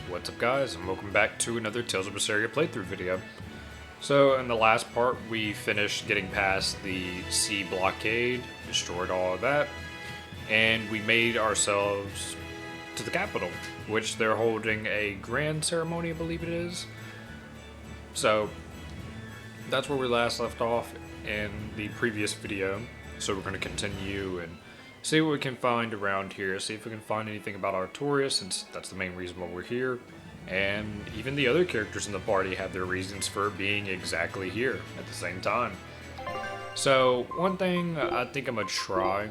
What's up guys, and welcome back to another Tales of Berseria playthrough video. So in the last part we finished getting past the sea blockade, destroyed all of that, and we made ourselves to the capital, which they're holding a grand ceremony, I believe it is. So that's where we last left off in the previous video, so we're going to continue and see what we can find around here, see if we can find anything about Artorias, since that's the main reason why we're here. And even the other characters in the party have their reasons for being exactly here at the same time. So one thing I think I'm going to try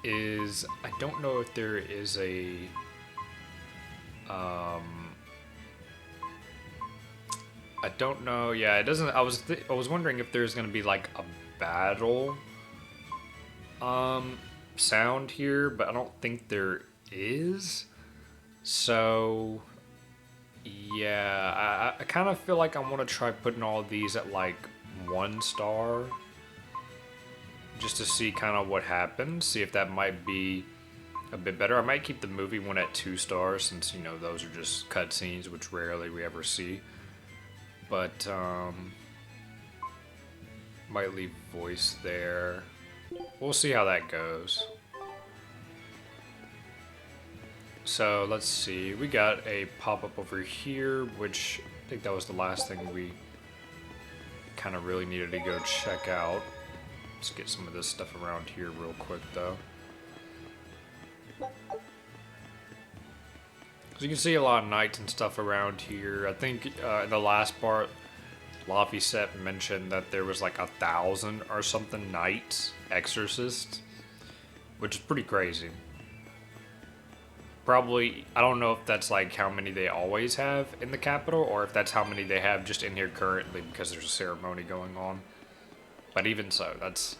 is, I don't know if there is a... I don't know, yeah, it doesn't... I was wondering if there's going to be like a battle sound here, but I don't think there is. So yeah, I kind of feel like I want to try putting all of these at like 1 star just to see kind of what happens, see if that might be a bit better. I might keep the movie one at 2 stars, since, you know, those are just cutscenes, which rarely we ever see. But might leave voice there. We'll see how that goes. So let's see, we got a pop-up over here, which I think that was the last thing we kind of really needed to go check out. Let's get some of this stuff around here real quick though. So you can see a lot of knights and stuff around here. I think in the last part, Laphicet mentioned that there was like 1,000 or something knights, exorcists, which is pretty crazy. Probably, I don't know if that's like how many they always have in the capital, or if that's how many they have just in here currently because there's a ceremony going on. But even so, that's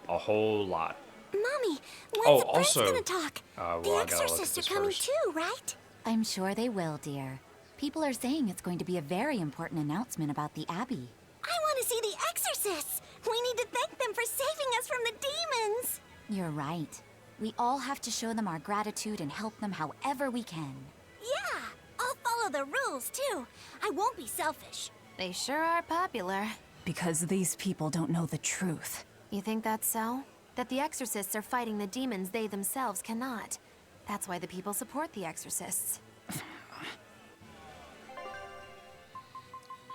a whole lot. Mommy, when's the prince gonna talk? Well, the exorcists are coming too, right? I'm sure they will, dear. People are saying it's going to be a very important announcement about the Abbey. I want to see the exorcists! We need to thank them for saving us from the demons! You're right. We all have to show them our gratitude and help them however we can. Yeah, I'll follow the rules too. I won't be selfish. They sure are popular. Because these people don't know the truth. You think that's so? That the exorcists are fighting the demons they themselves cannot. That's why the people support the exorcists.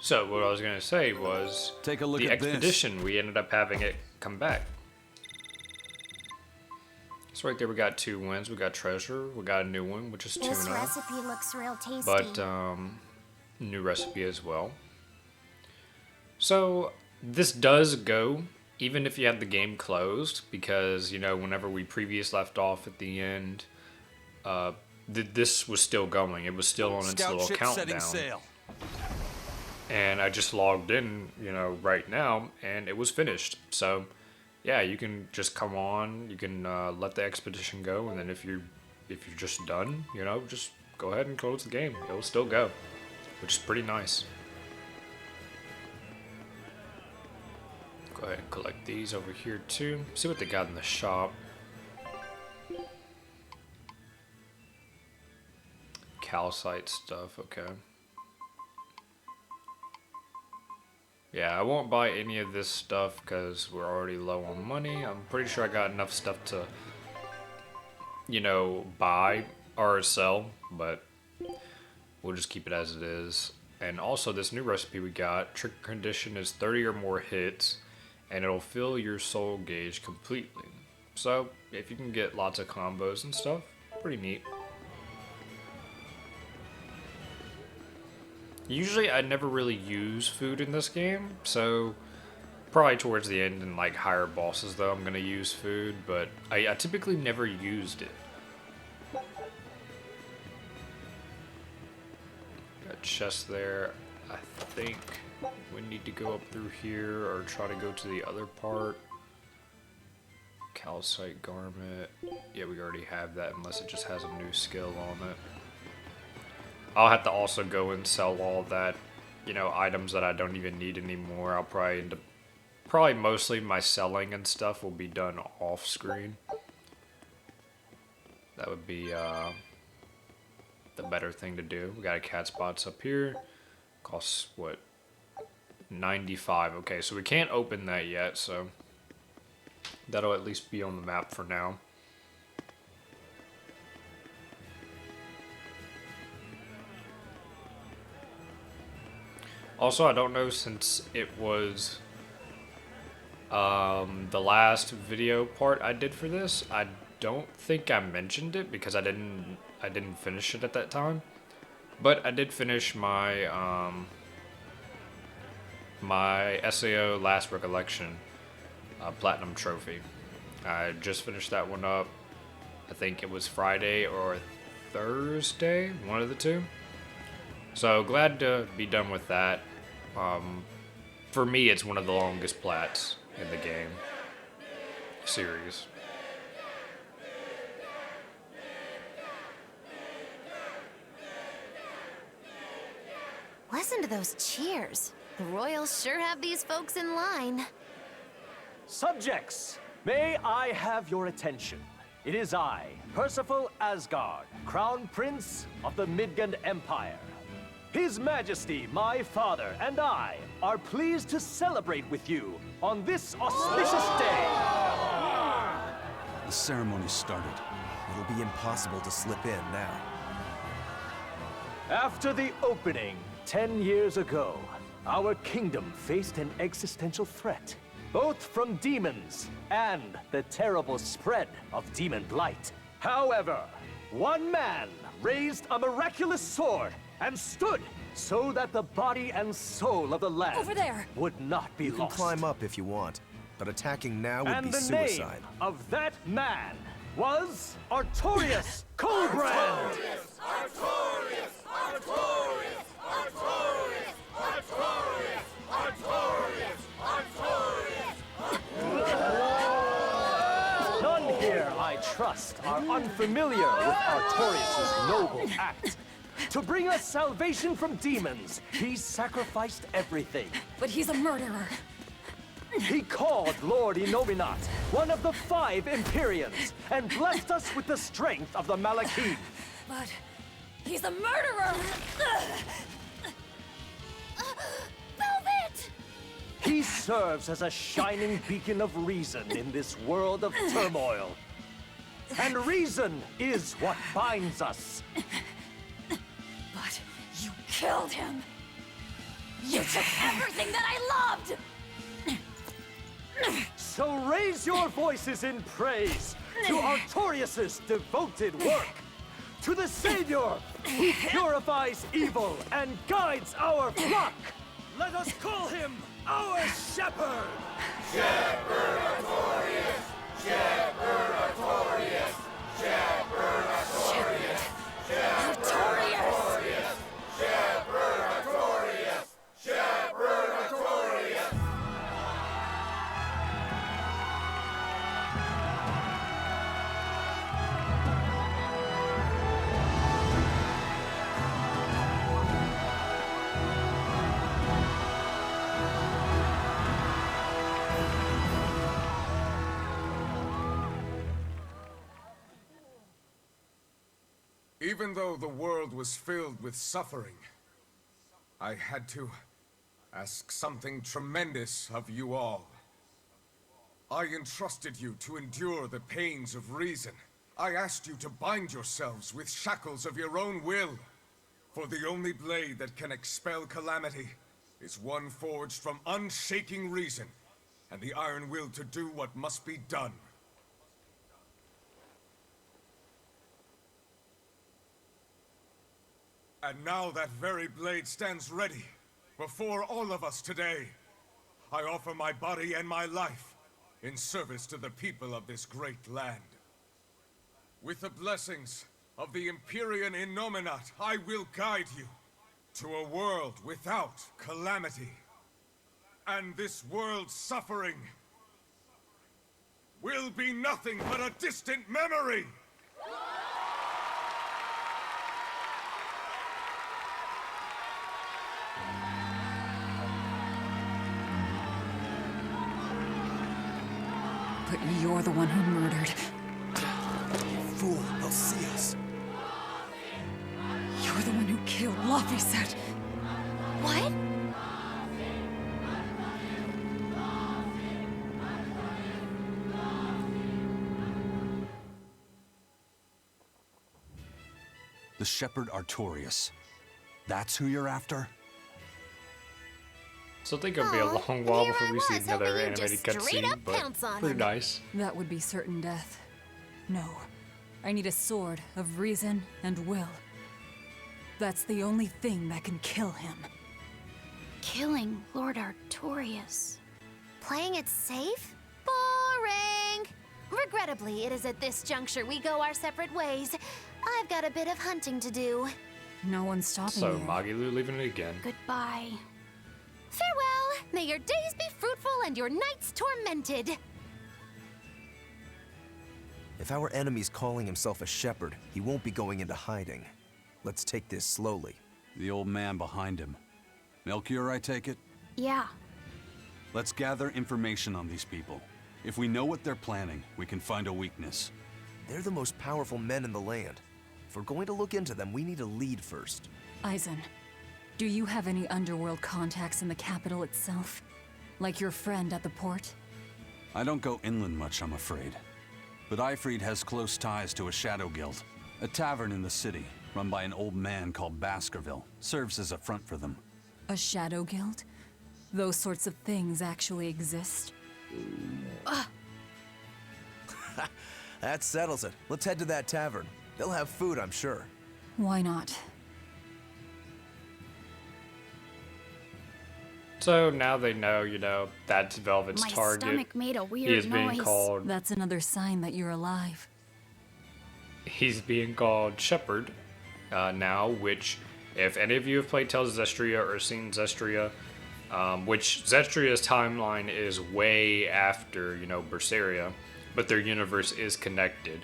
So what I was going to say was, take a look the at expedition, we ended up having it come back. So right there we got 2 wins. We got treasure, we got a new one, which is This tuna. recipe looks real tasty. But new recipe as well. So this does go even if you have the game closed, because, you know, whenever we previous left off at the end, this was still going. It was still on its little countdown. And I just logged in, you know, right now, and it was finished. So yeah, you can just come on, you can let the expedition go, and then if you're just done, you know, just go ahead and close the game. It'll still go, which is pretty nice. Go ahead and collect these over here too. See what they got in the shop. Calcite stuff, okay. Yeah, I won't buy any of this stuff because we're already low on money. I'm pretty sure I got enough stuff to, you know, buy or sell, but we'll just keep it as it is. And also this new recipe we got, trick condition is 30 or more hits, and it'll fill your soul gauge completely. So if you can get lots of combos and stuff, pretty neat. Usually I never really use food in this game, so probably towards the end and like higher bosses though I'm gonna use food, but I typically never used it. Got chest there. I think we need to go up through here or try to go to the other part. Calcite garment. Yeah, we already have that unless it just has a new skill on it. I'll have to also go and sell all that, you know, items that I don't even need anymore. I'll probably end up, mostly my selling and stuff will be done off screen. That would be the better thing to do. We got a cat spots up here. Costs what? 95. Okay, so we can't open that yet, so that'll at least be on the map for now. Also, I don't know, since it was the last video part I did for this, I don't think I mentioned it because I didn't finish it at that time. But I did finish my my SAO Last Recollection Platinum Trophy. I just finished that one up. I think it was Friday or Thursday, one of the two. So glad to be done with that. For me, it's one of the longest plats in the game series. Listen to those cheers. The royals sure have these folks in line. Subjects, may I have your attention? It is I, Percival Asgard, Crown Prince of the Midgard Empire. His Majesty, my father, and I are pleased to celebrate with you on this auspicious day. The ceremony's started. It'll be impossible to slip in now. After the opening 10 years ago, our kingdom faced an existential threat, both from demons and the terrible spread of demon blight. However, one man raised a miraculous sword and stood so that the body and soul of the land Over there. would not be You can lost. climb up if you want, but attacking now would And be the suicide. name of that man was Artorias Coldbrand. None here, I trust, are unfamiliar with Artorias' noble act. To bring us salvation from demons, he sacrificed everything. But he's a murderer. He called Lord Innominat, one of the 5 Empyreans, and blessed us with the strength of the Malachim. But he's a murderer! Velvet! He serves as a shining beacon of reason in this world of turmoil. And reason is what binds us. But you killed him! You took everything that I loved! So raise your voices in praise to Artorias' devoted work, to the Savior who purifies evil and guides our flock. Let us call him our shepherd. Shepherd Artorias, Shepherd Artorias, Shepherd Artorias, Shepherd Artorias, Shepherd Artorias, Shepherd Artorias. Even though the world was filled with suffering, I had to ask something tremendous of you all. I entrusted you to endure the pains of reason. I asked you to bind yourselves with shackles of your own will. For the only blade that can expel calamity is one forged from unshaking reason, and the iron will to do what must be done. And now that very blade stands ready before all of us today. I offer my body and my life in service to the people of this great land. With the blessings of the Empyrean Innominat, I will guide you to a world without calamity. And this world's suffering will be nothing but a distant memory! But you're the one who murdered. Fool, they'll see us. You're the one who killed Laphicet. What? The Shepherd Artorias. That's who you're after? So I think it'll be a Aw, long while here before I we see was, another hoping you'd animated just straight cutscene, up but pounce on pretty him. nice. That would be certain death. No. I need a sword of reason and will. That's the only thing that can kill him. Killing Lord Artorias. Playing it safe? Boring! Regrettably, it is at this juncture we go our separate ways. I've got a bit of hunting to do. No one's stopping So you. Magilou leaving it again. Goodbye. Farewell! May your days be fruitful and your nights tormented. If our enemy's calling himself a shepherd, he won't be going into hiding. Let's take this slowly. The old man behind him. Melchior, I take it? Yeah. Let's gather information on these people. If we know what they're planning, we can find a weakness. They're the most powerful men in the land. If we're going to look into them, we need a lead first. Eisen, do you have any underworld contacts in the capital itself? Like your friend at the port? I don't go inland much, I'm afraid. But Eifried has close ties to a shadow guild. A tavern in the city, run by an old man called Baskerville, serves as a front for them. A shadow guild? Those sorts of things actually exist? That settles it. Let's head to that tavern. They'll have food, I'm sure. Why not? So now they know, you know, that's Velvet's My target. stomach made a He weird is being noise. called. That's another sign that you're alive. He's being called Shepherd now, which, if any of you have played Tales of Zestria or seen Zestria, which Zestria's timeline is way after, you know, Berseria, but their universe is connected.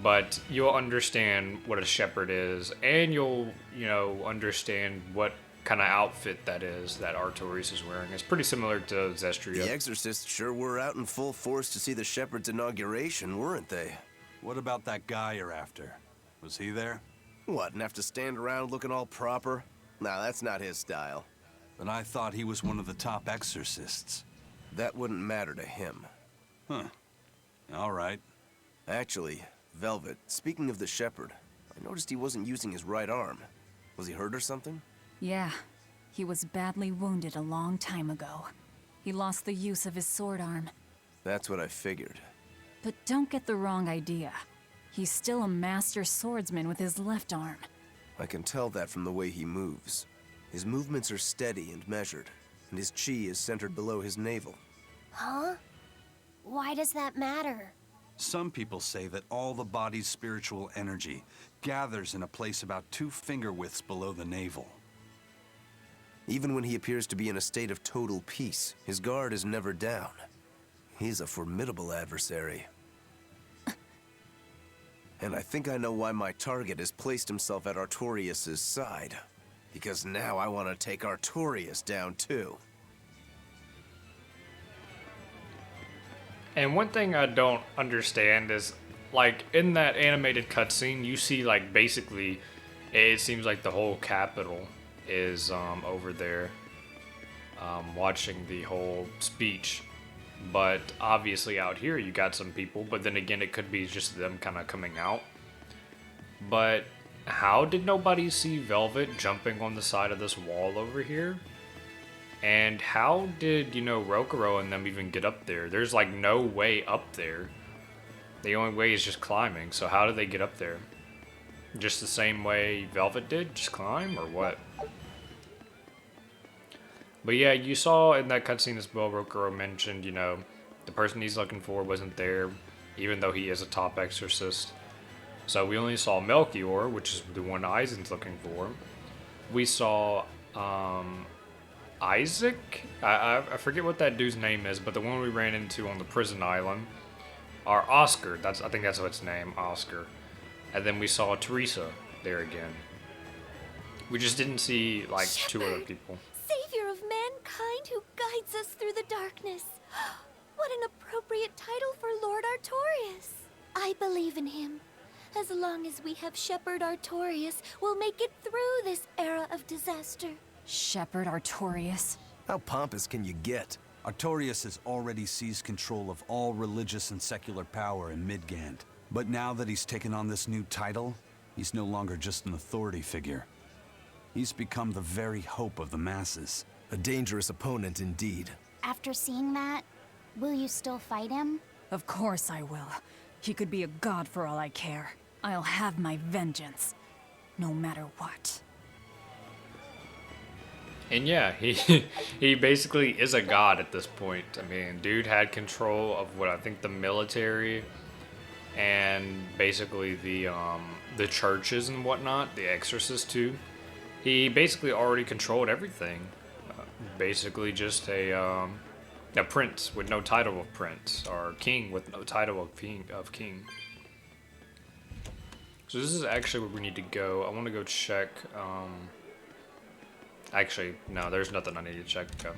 But you'll understand what a shepherd is, and you'll, you know, understand what kind of outfit that is that Artorias is wearing. It's pretty similar to Zestria. The exorcists sure were out in full force to see the shepherd's inauguration, weren't they? What about that guy you're after? Was he there? What, and have to stand around looking all proper? Nah, that's not his style. But I thought he was one of the top exorcists. That wouldn't matter to him. Huh. All right. Actually, Velvet, speaking of the shepherd, I noticed he wasn't using his right arm. Was he hurt or something? Yeah, he was badly wounded a long time ago. He lost the use of his sword arm. That's what I figured. But don't get the wrong idea. He's still a master swordsman with his left arm. I can tell that from the way he moves. His movements are steady and measured, and his chi is centered below his navel. Huh? Why does that matter? Some people say that all the body's spiritual energy gathers in a place about 2 finger widths below the navel. Even when he appears to be in a state of total peace, his guard is never down. He's a formidable adversary. And I think I know why my target has placed himself at Artorias' side. Because now I want to take Artorias down too. And one thing I don't understand is, like, in that animated cutscene, you see, like, basically, it seems like the whole capital is over there watching the whole speech. But obviously out here you got some people, but then again it could be just them kind of coming out. But how did nobody see Velvet jumping on the side of this wall over here? And how did, you know, Rokuro and them even get up there? There's like no way up there. The only way is just climbing. So how did they get up there? Just the same way Velvet did? Just climb or what? But yeah, you saw in that cutscene as well, Rokuro mentioned, you know, the person he's looking for wasn't there, even though he is a top exorcist. So we only saw Melchior, which is the one Eisen's looking for. We saw Isaac? I forget what that dude's name is, but the one we ran into on the prison island. Or Oscar, I think that's what its name, Oscar. And then we saw Teresa there again. We just didn't see, like, Shepherd! 2 other people. Savior of mankind who guides us through the darkness. What an appropriate title for Lord Artorias. I believe in him. As long as we have Shepherd Artorius, we'll make it through this era of disaster. Shepherd Artorius. How pompous can you get? Artorius has already seized control of all religious and secular power in Midgand. But now that he's taken on this new title, he's no longer just an authority figure. He's become the very hope of the masses. A dangerous opponent indeed. After seeing that, will you still fight him? Of course I will. He could be a god for all I care. I'll have my vengeance. No matter what. And yeah, he basically is a god at this point. I mean, dude had control of what I think the military and basically the churches and whatnot, the exorcists too. He basically already controlled everything. Basically just a prince with no title of prince, or king with no title of king. So this is actually where we need to go. I want to go check. Actually, no, there's nothing I need to check. Okay.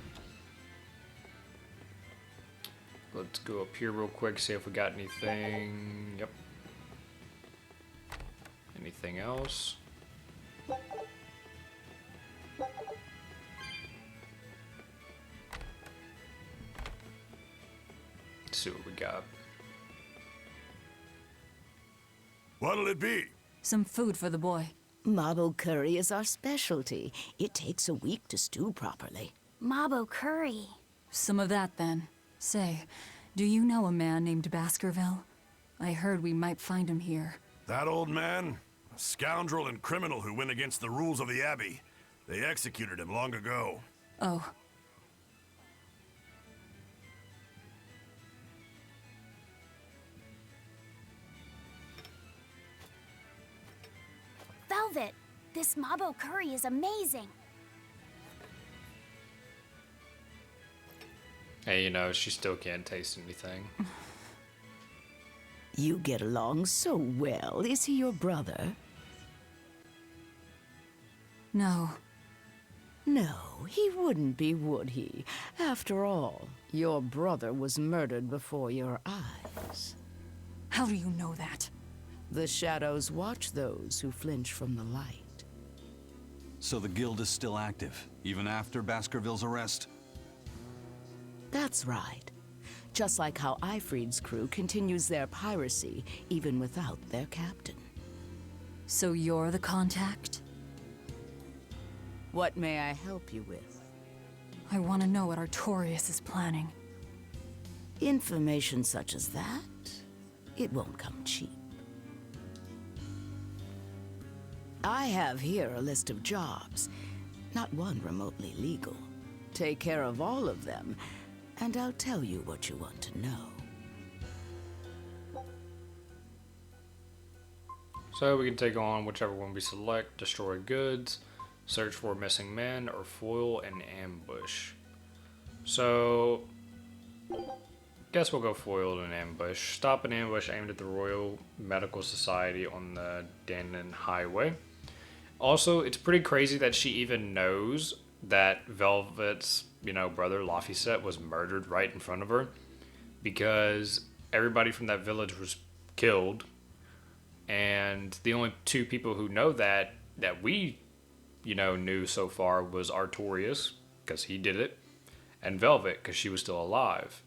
Let's go up here real quick, see if we got anything. Yep. Anything else? Let's see what we got. What'll it be? Some food for the boy. Mabo curry is our specialty. It takes a week to stew properly. Mabo curry. Some of that, then. Say, do you know a man named Baskerville? I heard we might find him here. That old man? A scoundrel and criminal who went against the rules of the Abbey. They executed him long ago. Oh. Velvet, this Mabo curry is amazing. Hey, you know, she still can't taste anything. You get along so well. Is he your brother? No. No, he wouldn't be, would he? After all, your brother was murdered before your eyes. How do you know that? The shadows watch those who flinch from the light. So the guild is still active, even after Baskerville's arrest? That's right. Just like how Ifrid's crew continues their piracy, even without their captain. So you're the contact? What may I help you with? I want to know what Artorius is planning. Information such as that? It won't come cheap. I have here a list of jobs, not one remotely legal. Take care of all of them, and I'll tell you what you want to know. So we can take on whichever one we select, destroy goods, search for missing men, or foil an ambush. So, guess we'll go foil an ambush. Stop an ambush aimed at the Royal Medical Society on the Danon Highway. Also, it's pretty crazy that she even knows that Velvet's, brother Laphicet was murdered right in front of her, because everybody from that village was killed, and the only two people who know that we, knew so far was Artorius, because he did it, and Velvet, because she was still alive.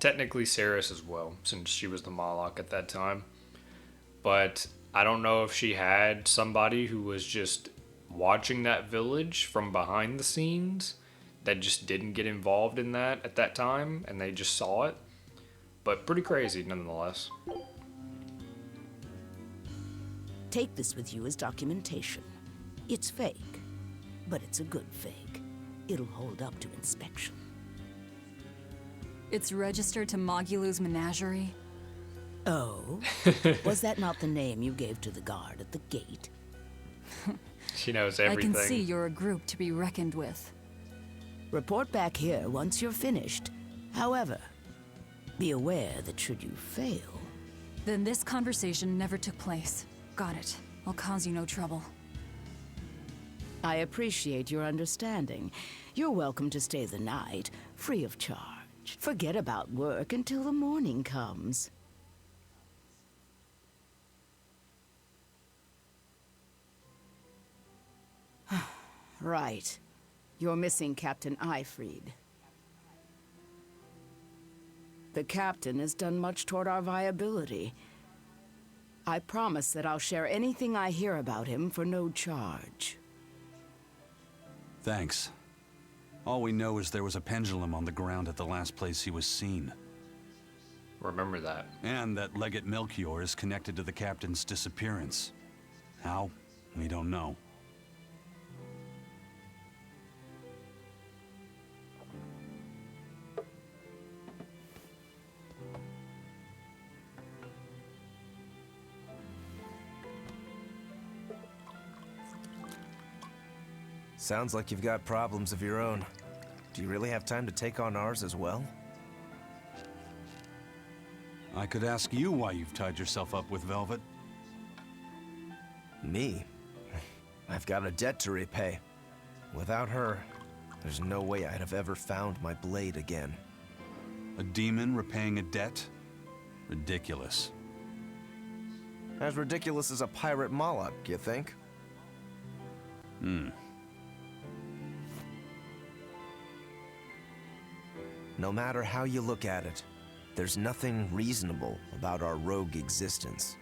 Technically Ceres as well, since she was the Moloch at that time. But I don't know if she had somebody who was just watching that village from behind the scenes that just didn't get involved in that at that time, and they just saw it. But pretty crazy nonetheless. Take this with you as documentation. It's fake, but it's a good fake. It'll hold up to inspection. It's registered to Magilou's menagerie. Oh? Was that not the name you gave to the guard at the gate? She knows everything. I can see you're a group to be reckoned with. Report back here once you're finished. However, be aware that should you fail... Then this conversation never took place. Got it. I'll cause you no trouble. I appreciate your understanding. You're welcome to stay the night, free of charge. Forget about work until the morning comes. Right. You're missing Captain Ifried. The captain has done much toward our viability. I promise that I'll share anything I hear about him for no charge. Thanks. All we know is there was a pendulum on the ground at the last place he was seen. Remember that. And that Legate Melchior is connected to the captain's disappearance. How? We don't know. Sounds like you've got problems of your own. Do you really have time to take on ours as well? I could ask you why you've tied yourself up with Velvet. Me? I've got a debt to repay. Without her, there's no way I'd have ever found my blade again. A demon repaying a debt? Ridiculous. As ridiculous as a pirate Moloch, you think? No matter how you look at it, there's nothing reasonable about our rogue existence.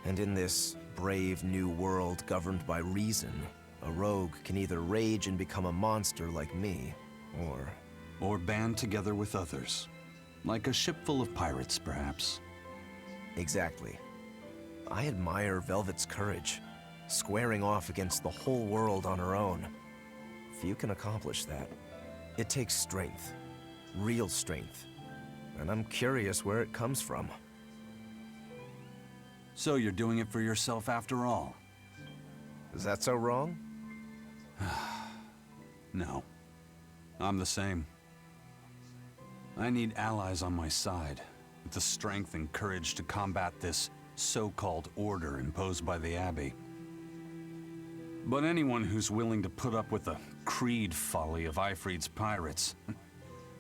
And in this brave new world governed by reason, a rogue can either rage and become a monster like me, or band together with others. Like a ship full of pirates, perhaps. Exactly. I admire Velvet's courage, squaring off against the whole world on her own. Few can accomplish that. It takes strength. Real strength. And I'm curious where it comes from. So you're doing it for yourself after all? Is that so wrong? No. I'm the same. I need allies on my side, with the strength and courage to combat this so-called order imposed by the Abbey. But anyone who's willing to put up with the creed folly of Ifried's pirates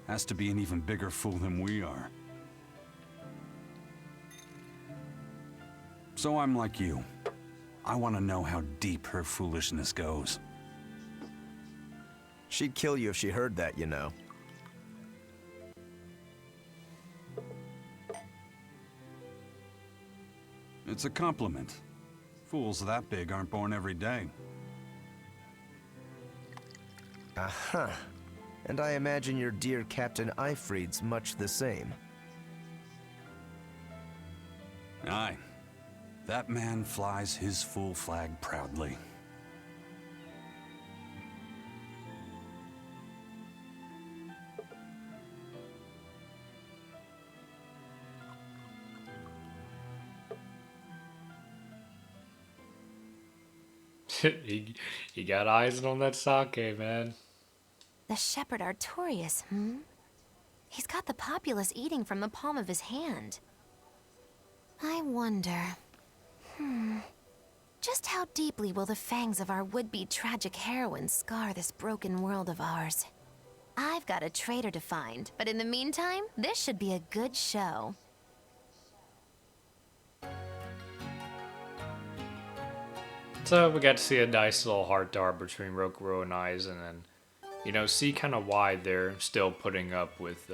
has to be an even bigger fool than we are. So I'm like you. I want to know how deep her foolishness goes. She'd kill you if she heard that, you know. It's a compliment. Fools that big aren't born every day. Aha. And I imagine your dear Captain Ifried's much the same. Aye. That man flies his fool flag proudly. he got eyes on that sake, man. The shepherd Artorias, He's got the populace eating from the palm of his hand. I wonder... Just how deeply will the fangs of our would-be tragic heroine scar this broken world of ours? I've got a traitor to find, but in the meantime, this should be a good show. So we got to see a nice little heart-to-heart between Rokurou and Aizen, and then, you know, see kind of why they're still putting up with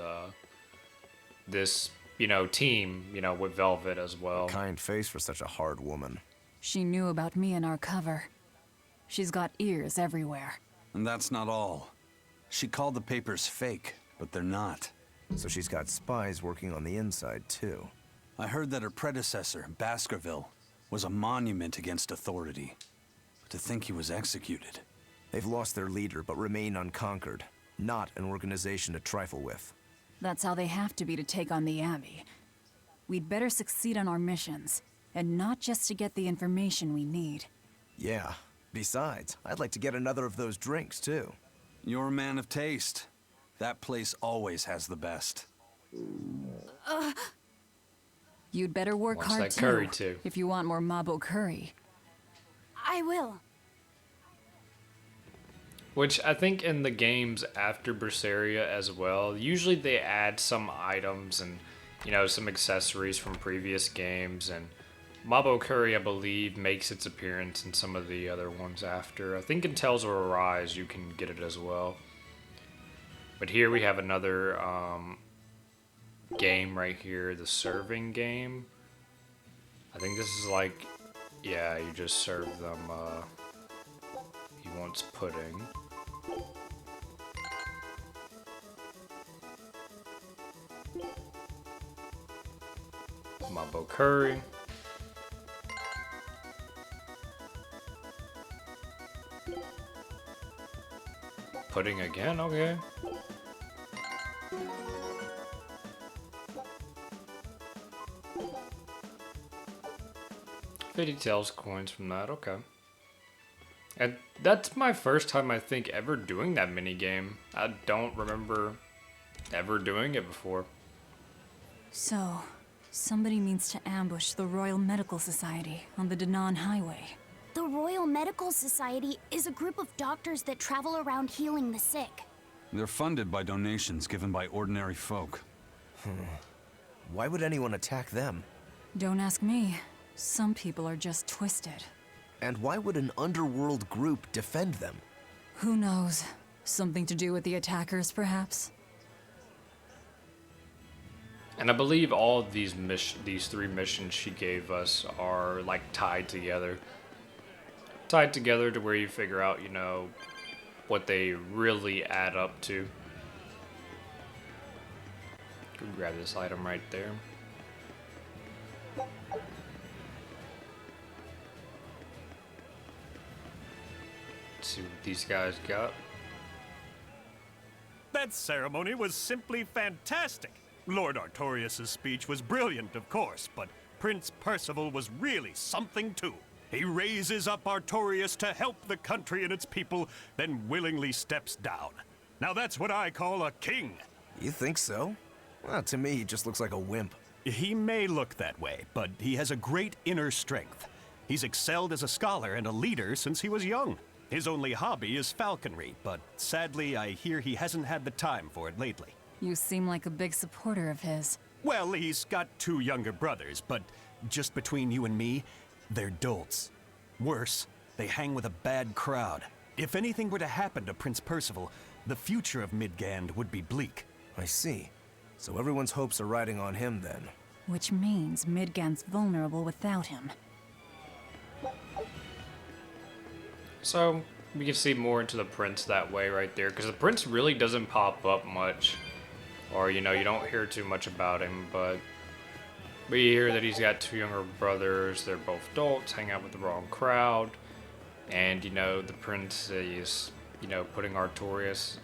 this, you know, team, you know, with Velvet as well. Kind face for such a hard woman. She knew about me and our cover. She's got ears everywhere. And that's not all. She called the papers fake, but they're not. So she's got spies working on the inside, too. I heard that her predecessor, Baskerville, was a monument against authority. To think he was executed. They've lost their leader, but remain unconquered. Not an organization to trifle with. That's how they have to be to take on the Abbey. We'd better succeed on our missions, and not just to get the information we need. Yeah. Besides, I'd like to get another of those drinks, too. You're a man of taste. That place always has the best. You'd better work Wants hard that curry too. if you want more Mabo curry. I will. Which I think in the games after Berseria as well, usually they add some items and, you know, some accessories from previous games, and Mabo Curry, I believe, makes its appearance in some of the other ones after. I think in Tales of Arise you can get it as well. But here we have another game right here, the serving game. I think this is like, yeah, you just serve them, he wants pudding. Mabo Curry. Pudding again, okay. $50 coins from that, okay. And that's my first time, I think, ever doing that mini game. I don't remember ever doing it before. So, somebody means to ambush the Royal Medical Society on the Danan Highway. The Royal Medical Society is a group of doctors that travel around healing the sick. They're funded by donations given by ordinary folk. Why would anyone attack them? Don't ask me. Some people are just twisted. And why would an underworld group defend them? Who knows? Something to do with the attackers, perhaps? And I believe all of these three missions she gave us are like tied together. Tied together to where you figure out, you know, what they really add up to. Go grab this item right there. Let's see what these guys got. That ceremony was simply fantastic. Lord Artorias' speech was brilliant, of course, but Prince Percival was really something too. He raises up Artorias to help the country and its people, then willingly steps down. Now that's what I call a king. You think so? Well, to me, he just looks like a wimp. He may look that way, but he has a great inner strength. He's excelled as a scholar and a leader since he was young. His only hobby is falconry, but sadly, I hear he hasn't had the time for it lately. You seem like a big supporter of his. Well, he's got 2 younger brothers, but just between you and me, they're dolts. Worse, they hang with a bad crowd. If anything were to happen to Prince Percival, the future of Midgand would be bleak. I see. So everyone's hopes are riding on him then. Which means Midgand's vulnerable without him. So, we can see more into the prince that way right there, because the prince really doesn't pop up much. Or, you know, you don't hear too much about him, but we hear that he's got 2 younger brothers, they're both adults, hang out with the wrong crowd, and, you know, the prince is, you know, putting Artorias,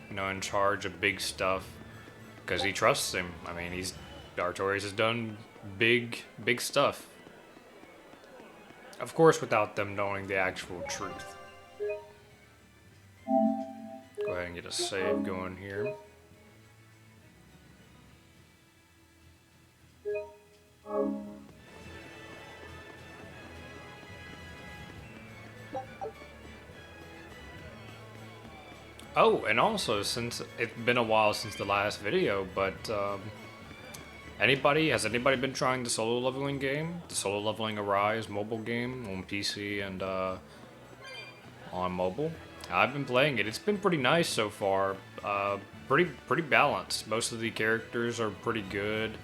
you know, in charge of big stuff, because he trusts him. I mean, Artorias has done big stuff. Of course, without them knowing the actual truth. Go ahead and get a save going here. Oh, and also, since it's been a while since the last video, but has anybody been trying the solo leveling game? The solo leveling Arise mobile game on PC and on mobile? I've been playing it. It's been pretty nice so far. Pretty balanced. Most of the characters are pretty good.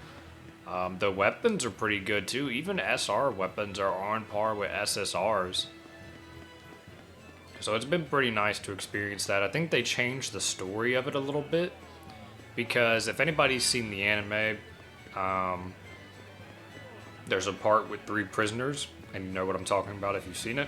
The weapons are pretty good too. Even SR weapons are on par with SSRs. So it's been pretty nice to experience that. I think they changed the story of it a little bit, because if anybody's seen the anime, there's a part with 3 prisoners, and you know what I'm talking about if you've seen it.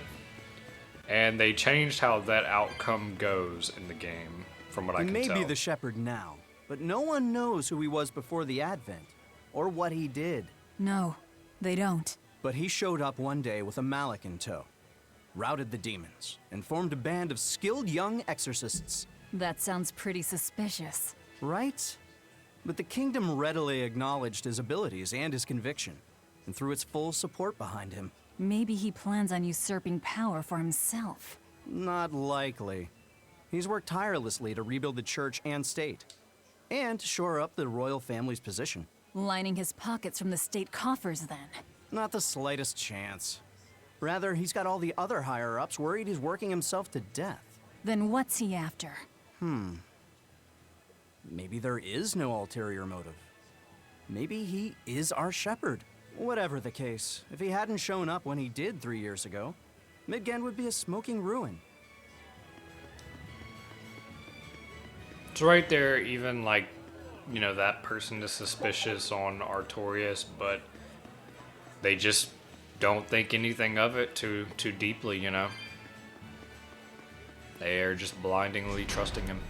And they changed how that outcome goes in the game, from what I can tell. He may be the shepherd now, but no one knows who he was before the Advent, or what he did. No, they don't. But he showed up one day with a Malak in tow, routed the demons, and formed a band of skilled young exorcists. That sounds pretty suspicious. Right? But the kingdom readily acknowledged his abilities and his conviction, and threw its full support behind him. Maybe he plans on usurping power for himself. Not likely. He's worked tirelessly to rebuild the church and state, and to shore up the royal family's position. Lining his pockets from the state coffers, then. Not the slightest chance. Rather, he's got all the other higher-ups worried he's working himself to death. Then what's he after? Maybe there is no ulterior motive. Maybe he is our shepherd. Whatever the case, if he hadn't shown up when he did 3 years ago, Midgand would be a smoking ruin. It's right there, even like, you know, that person is suspicious on Artorias, but they just don't think anything of it too deeply, you know. They are just blindingly trusting him.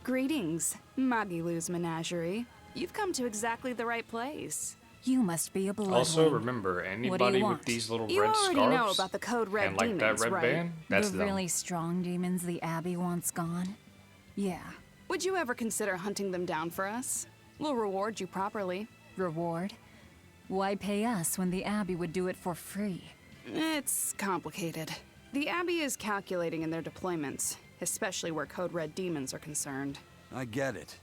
Greetings, Magilou's menagerie. You've come to exactly the right place. You must be a Bloodwing. Also, remember, anybody with these little You red already scarves know about the code red and like demons, that red right? band, that's the them. really strong demons the Abbey wants gone? Yeah. Would you ever consider hunting them down for us? We'll reward you properly. Reward? Why pay us when the Abbey would do it for free? It's complicated. The Abbey is calculating in their deployments, especially where code red demons are concerned. I get it.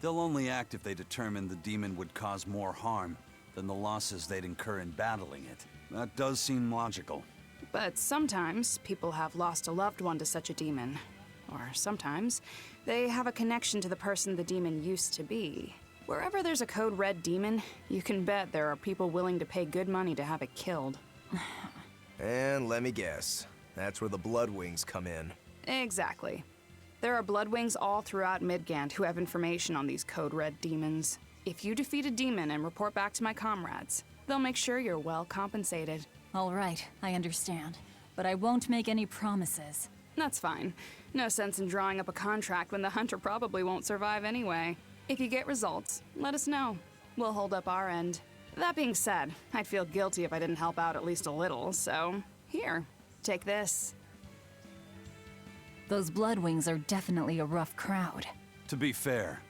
They'll only act if they determine the demon would cause more harm than the losses they'd incur in battling it. That does seem logical. But sometimes people have lost a loved one to such a demon. Or sometimes they have a connection to the person the demon used to be. Wherever there's a code red demon, you can bet there are people willing to pay good money to have it killed. And let me guess, that's where the Bloodwings come in. Exactly. There are Bloodwings all throughout Midgand who have information on these code red demons. If you defeat a demon and report back to my comrades, they'll make sure you're well compensated. All right, I understand. But I won't make any promises. That's fine. No sense in drawing up a contract when the hunter probably won't survive anyway. If you get results, let us know. We'll hold up our end. That being said, I'd feel guilty if I didn't help out at least a little, so here, take this. Those Bloodwings are definitely a rough crowd. To be fair,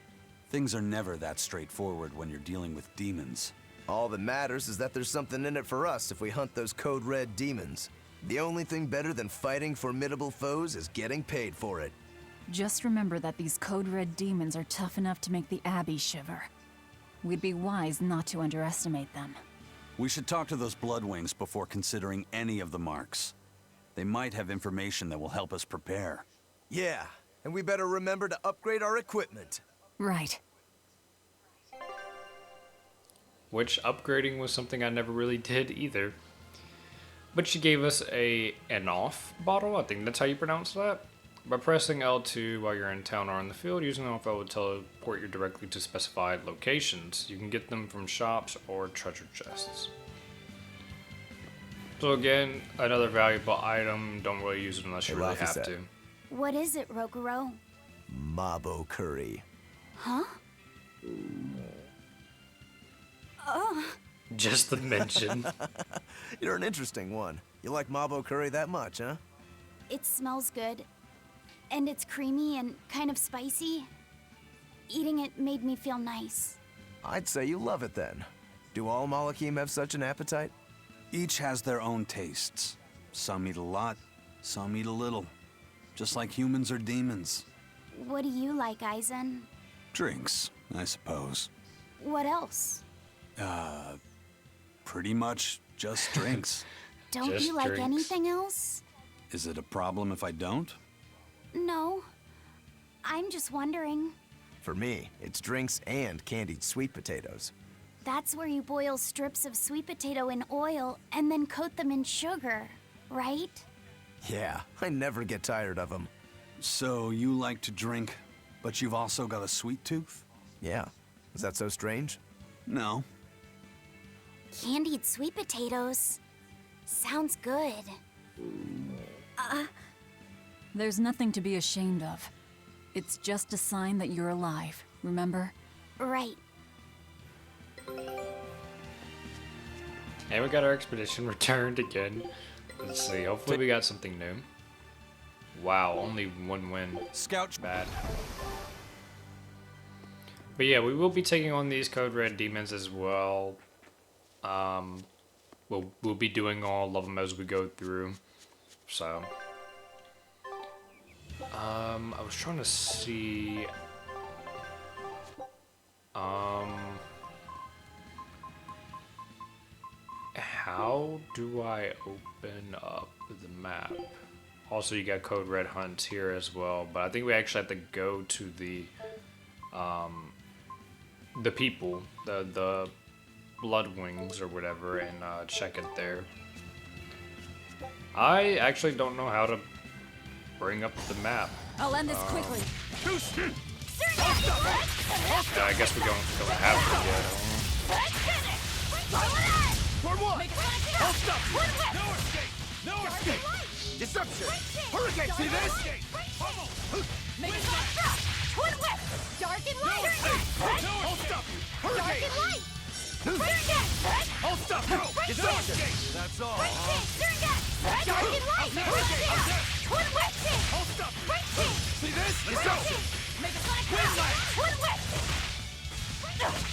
things are never that straightforward when you're dealing with demons. All that matters is that there's something in it for us if we hunt those code red demons. The only thing better than fighting formidable foes is getting paid for it. Just remember that these code red demons are tough enough to make the Abbey shiver. We'd be wise not to underestimate them. We should talk to those Bloodwings before considering any of the marks. They might have information that will help us prepare. Yeah, and we better remember to upgrade our equipment. Right. Which upgrading was something I never really did either. But she gave us an off bottle, I think that's how you pronounce that. By pressing L2 while you're in town or in the field, using the off will teleport you directly to specified locations. You can get them from shops or treasure chests. So again, another valuable item. Don't really use it unless you Hey, really Rafi have said. to. What is it, Roguro? Mabo curry. Huh? Just the mention. You're an interesting one. You like Mabo curry that much, huh? It smells good. And it's creamy and kind of spicy. Eating it made me feel nice. I'd say you love it then. Do all Malakim have such an appetite? Each has their own tastes. Some eat a lot, some eat a little. Just like humans or demons. What do you like, Aizen? Drinks, I suppose. What else? Pretty much just drinks. Don't Just you like drinks. anything else? Is it a problem if I don't? No. I'm just wondering. For me, it's drinks and candied sweet potatoes. That's where you boil strips of sweet potato in oil and then coat them in sugar, right? Yeah, I never get tired of them. So you like to drink, but you've also got a sweet tooth? Yeah. Is that so strange? No. Candied sweet potatoes. Sounds good. There's nothing to be ashamed of. It's just a sign that you're alive, remember? Right. And we got our expedition returned again. Let's see, hopefully we got something new. Wow, only one win. Scout. Bad. But yeah, we will be taking on these Code Red demons as well. We'll be doing all of them as we go through. So, I was trying to see. how do I open up the map? Also, you got Code Red Hunts here as well, but I think we actually have to go to the people, the Bloodwings or whatever, and check it there. I actually don't know how to bring up the map. I'll end this quickly. Yeah, I guess we don't have to yet. No escape! No escape! Deception! Hurricane! See this? Dark and light! I'll stop you! Hurricane! Dark and light! I'll stop you! Deception! That's all, huh? Dark and light! I'll stop you! See this? Deception!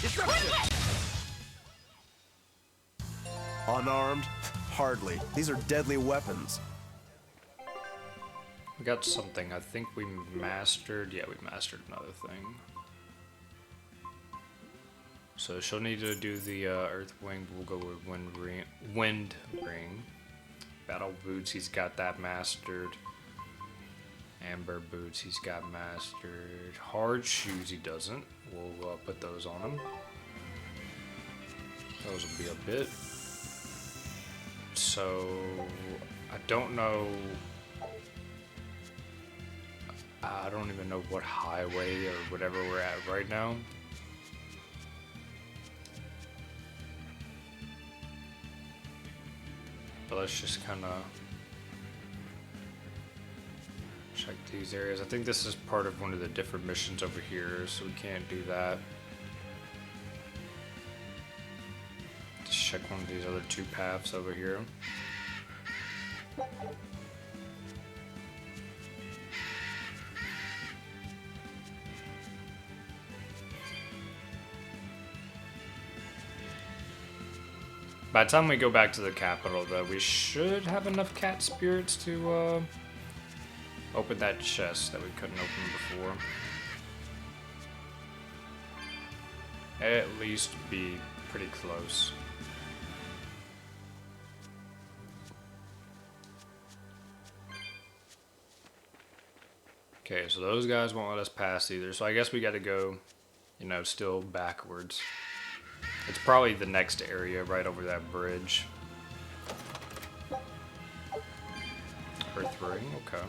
Deception! Unarmed? Hardly. These are deadly weapons. We got something. I think we mastered. Yeah, we mastered another thing. So she'll need to do the Earth Wing. We'll go with Wind Ring. Battle Boots. He's got that mastered. Amber Boots. He's got mastered. Hard Shoes. He doesn't. We'll put those on him. Those will be a bit. So I don't know. I don't even know what highway or whatever we're at right now. But let's just kind of check these areas. I think this is part of one of the different missions over here, so we can't do that. Just check one of these other two paths over here. By the time we go back to the capital, though, we should have enough cat spirits to open that chest that we couldn't open before. At least be pretty close. Okay, so those guys won't let us pass either, so I guess we gotta go, you know, still backwards. It's probably the next area right over that bridge. Earth Ring, okay.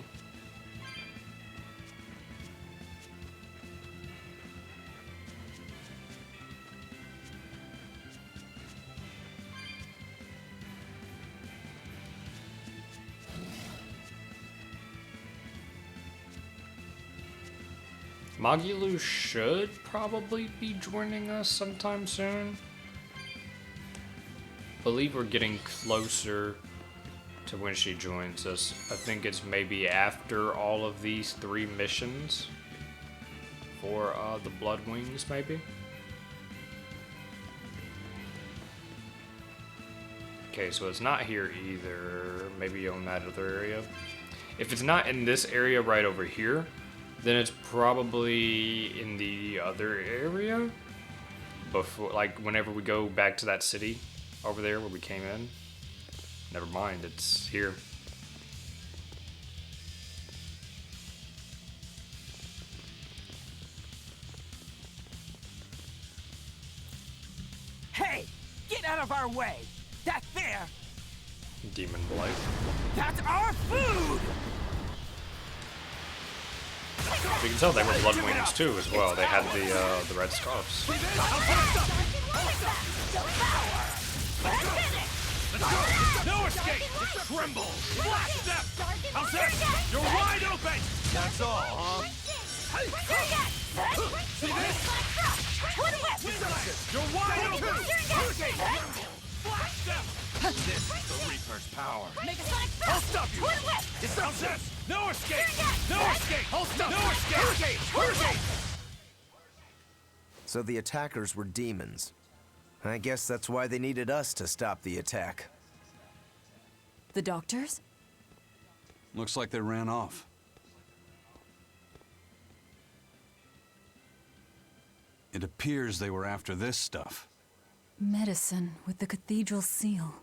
Magilou should probably be joining us sometime soon. I believe we're getting closer to when she joins us. I think it's maybe after all of these 3 missions for the Bloodwings, maybe. Okay, so it's not here either. Maybe on that other area. If it's not in this area right over here, then it's probably in the other area before, like whenever we go back to that city over there where we came in. Never mind, it's here. Hey, get out of our way. That there. Demon Blight. That's our food. You can tell they were Bloodwings too as well. They had the red scarves. No escape! Tremble! Blast step! How's that? You're wide open! That's all, huh? See this? You're wide open! Blast step! This is the Reaper's power. I'll stop you! Deception! No escape! No escape! I'll stop you! No escape! Hurricane! Hurricane! So the attackers were demons. I guess that's why they needed us to stop the attack. The doctors? Looks like they ran off. It appears they were after this stuff. Medicine with the cathedral seal.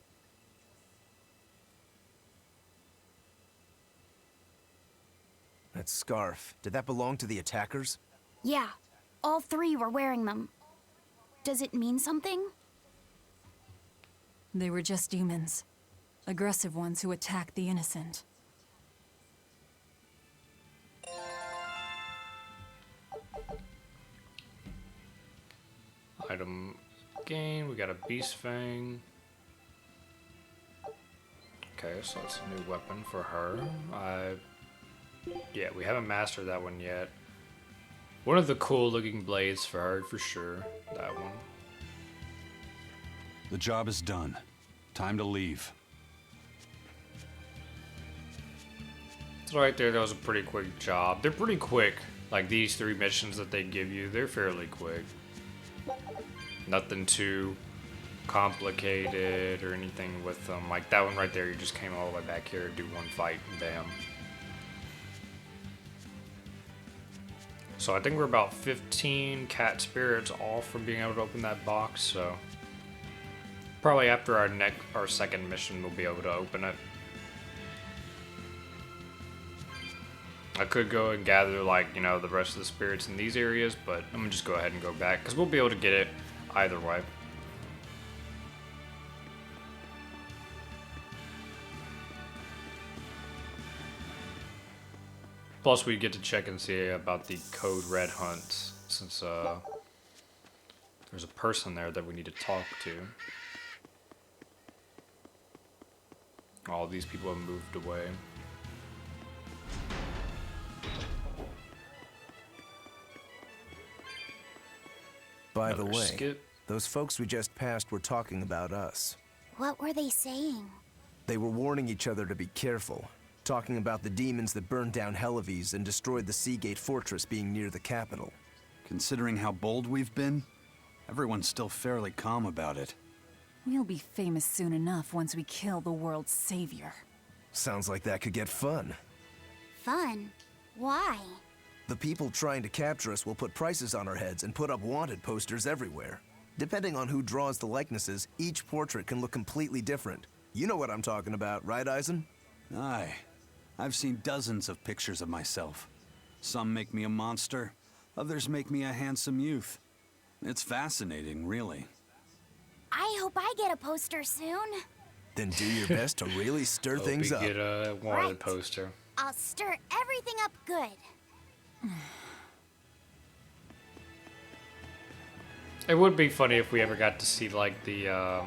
That scarf, did that belong to the attackers? Yeah, all three were wearing them. Does it mean something? They were just demons. Aggressive ones who attacked the innocent. Item gain, we got a beast fang. Okay, so that's a new weapon for her. Yeah, we haven't mastered that one yet. One of the cool looking blades for her, for sure. That one. The job is done. Time to leave. So right there, that was a pretty quick job. They're pretty quick. Like these 3 missions that they give you, they're fairly quick. Nothing too complicated or anything with them. Like that one right there, you just came all the way back here to do one fight and bam. So I think we're about 15 cat spirits off from being able to open that box, so probably after our second mission we'll be able to open it. I could go and gather, like, you know, the rest of the spirits in these areas, but I'm gonna just go ahead and go back because we'll be able to get it either way. Plus, we get to check and see about the Code Red hunts, since there's a person there that we need to talk to. All these people have moved away. By the way, those folks we just passed were talking about us. What were they saying? They were warning each other to be careful, talking about the demons that burned down Helives and destroyed the Seagate Fortress being near the capital. Considering how bold we've been, everyone's still fairly calm about it. We'll be famous soon enough once we kill the world's savior. Sounds like that could get fun. Fun? Why? The people trying to capture us will put prices on our heads and put up wanted posters everywhere. Depending on who draws the likenesses, each portrait can look completely different. You know what I'm talking about, right, Eisen? Aye. I've seen dozens of pictures of myself. Some make me a monster, others make me a handsome youth. It's fascinating, really. I hope I get a poster soon. Then do your best to really stir things up. Get a wanted poster. I'll stir everything up good. It would be funny if we ever got to see, like, the,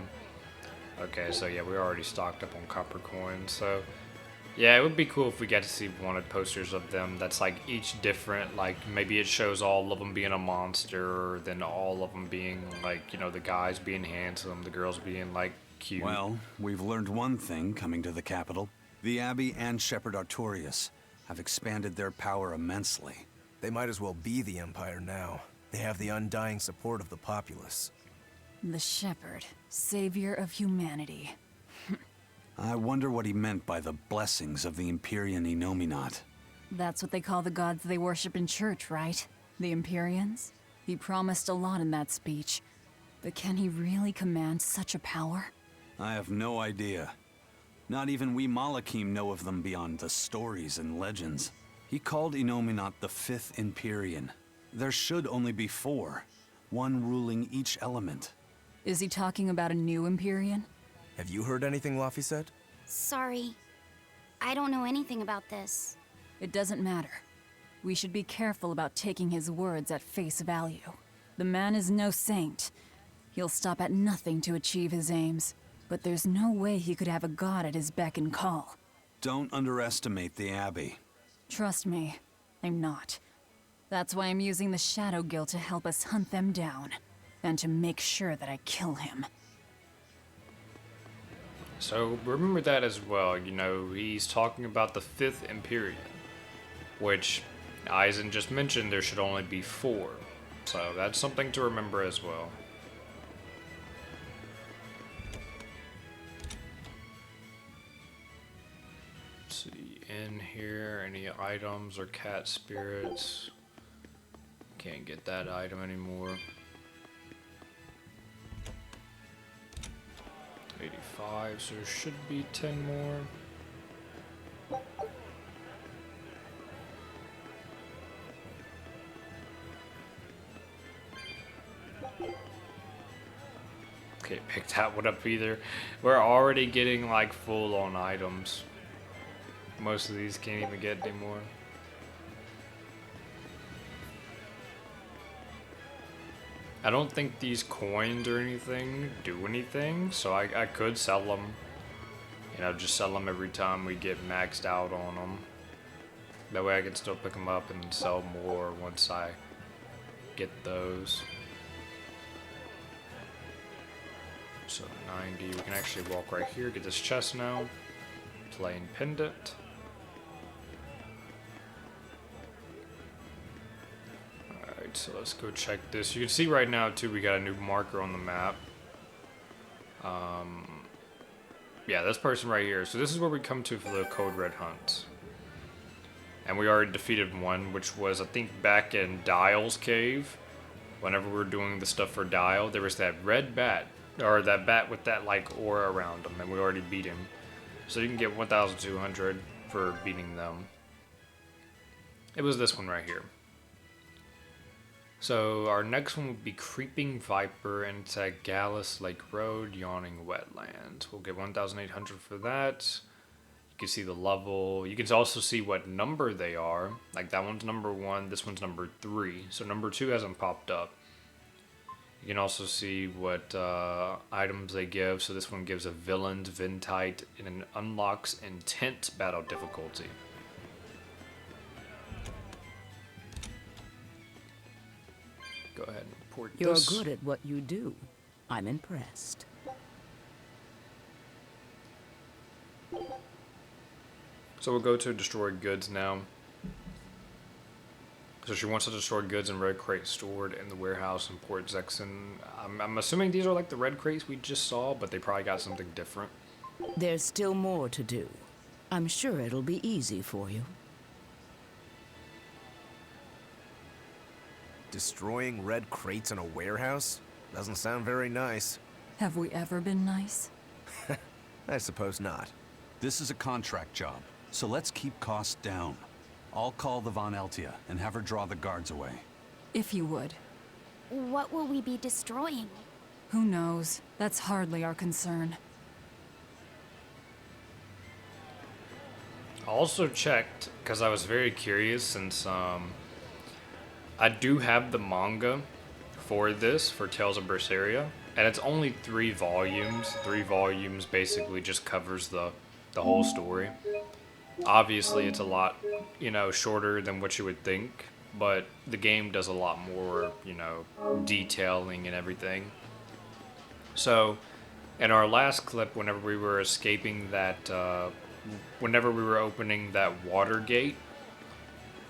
okay, so yeah, we're already stocked up on copper coins, so yeah, it would be cool if we got to see wanted posters of them that's, like, each different, like, maybe it shows all of them being a monster, then all of them being, like, you know, the guys being handsome, the girls being, like, cute. Well, we've learned one thing coming to the capital. The Abbey and Shepherd Artorias have expanded their power immensely. They might as well be the Empire now. They have the undying support of the populace. The Shepherd, savior of humanity. I wonder what he meant by the blessings of the Empyrean Innominat. That's what they call the gods they worship in church, right? The Empyreans? He promised a lot in that speech. But can he really command such a power? I have no idea. Not even we Malakim know of them beyond the stories and legends. He called Innominat the 5th Empyrean. There should only be 4, one ruling each element. Is he talking about a new Empyrean? Have you heard anything, Laphicet? Sorry. I don't know anything about this. It doesn't matter. We should be careful about taking his words at face value. The man is no saint. He'll stop at nothing to achieve his aims. But there's no way he could have a god at his beck and call. Don't underestimate the Abbey. Trust me, I'm not. That's why I'm using the Shadow Guild to help us hunt them down. And to make sure that I kill him. So remember that as well, you know, he's talking about the 5th Empyrean, which Eisen just mentioned there should only be 4. So that's something to remember as well. Let's see, in here, any items or cat spirits? Can't get that item anymore. 85, so there should be 10 more. pick that one up either. We're already getting like full on items. Most of these can't even get anymore. I don't think these coins or anything do anything, so I could sell them. You know, just sell them every time we get maxed out on them. That way I can still pick them up and sell more once I get those. So 90, we can actually walk right here, get this chest now. Plain pendant. Alright, so let's go check this. You can see right now too we got a new marker on the map. Yeah, this person right here. So this is where we come to for the Code Red hunt. And we already defeated one, which was, I think, back in Dial's cave. Whenever we were doing the stuff for Dial, there was that red bat, or that bat with that, like, aura around him, and we already beat him. So you can get 1,200 for beating them. It was this one right here. So our next one would be Creeping Viper into Gallus Lake Road, Yawning Wetlands. We'll get 1,800 for that. You can see the level. You can also see what number they are. Like that one's number 1, this one's number 3. So number 2 hasn't popped up. You can also see what items they give. So this one gives a Villain's Ventite and it unlocks Intense Battle Difficulty. Go ahead and report this. You're good at what you do. I'm impressed. So we'll go to destroyed goods now. So she wants to destroy goods in red crates stored in the warehouse in Port Zexon. I'm assuming these are like the red crates we just saw, but they probably got something different. There's still more to do. I'm sure it'll be easy for you. Destroying red crates in a warehouse? Doesn't sound very nice. Have we ever been nice? I suppose not. This is a contract job, so let's keep costs down. I'll call the Von Eltia and have her draw the guards away. If you would. What will we be destroying? Who knows? That's hardly our concern. I also checked, because I was very curious, since I do have the manga for this, for Tales of Berseria, and it's only 3 volumes. 3 volumes basically just covers the whole story. Obviously, it's a lot, you know, shorter than what you would think, but the game does a lot more, you know, detailing and everything. So, in our last clip, whenever we were escaping that, whenever we were opening that water gate,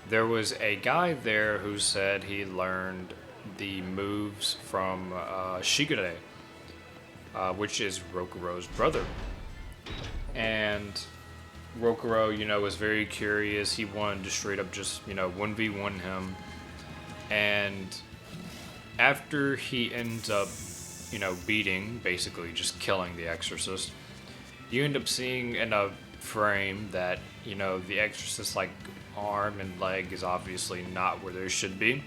there was a guy there who said he learned the moves from Shigure, which is Rokuro's brother. And Rokuro, you know, was very curious. He wanted to straight up just, you know, 1v1 him. And after he ends up, you know, beating, basically just killing the Exorcist, you end up seeing in a frame that, you know, the Exorcist's, like, arm and leg is obviously not where they should be.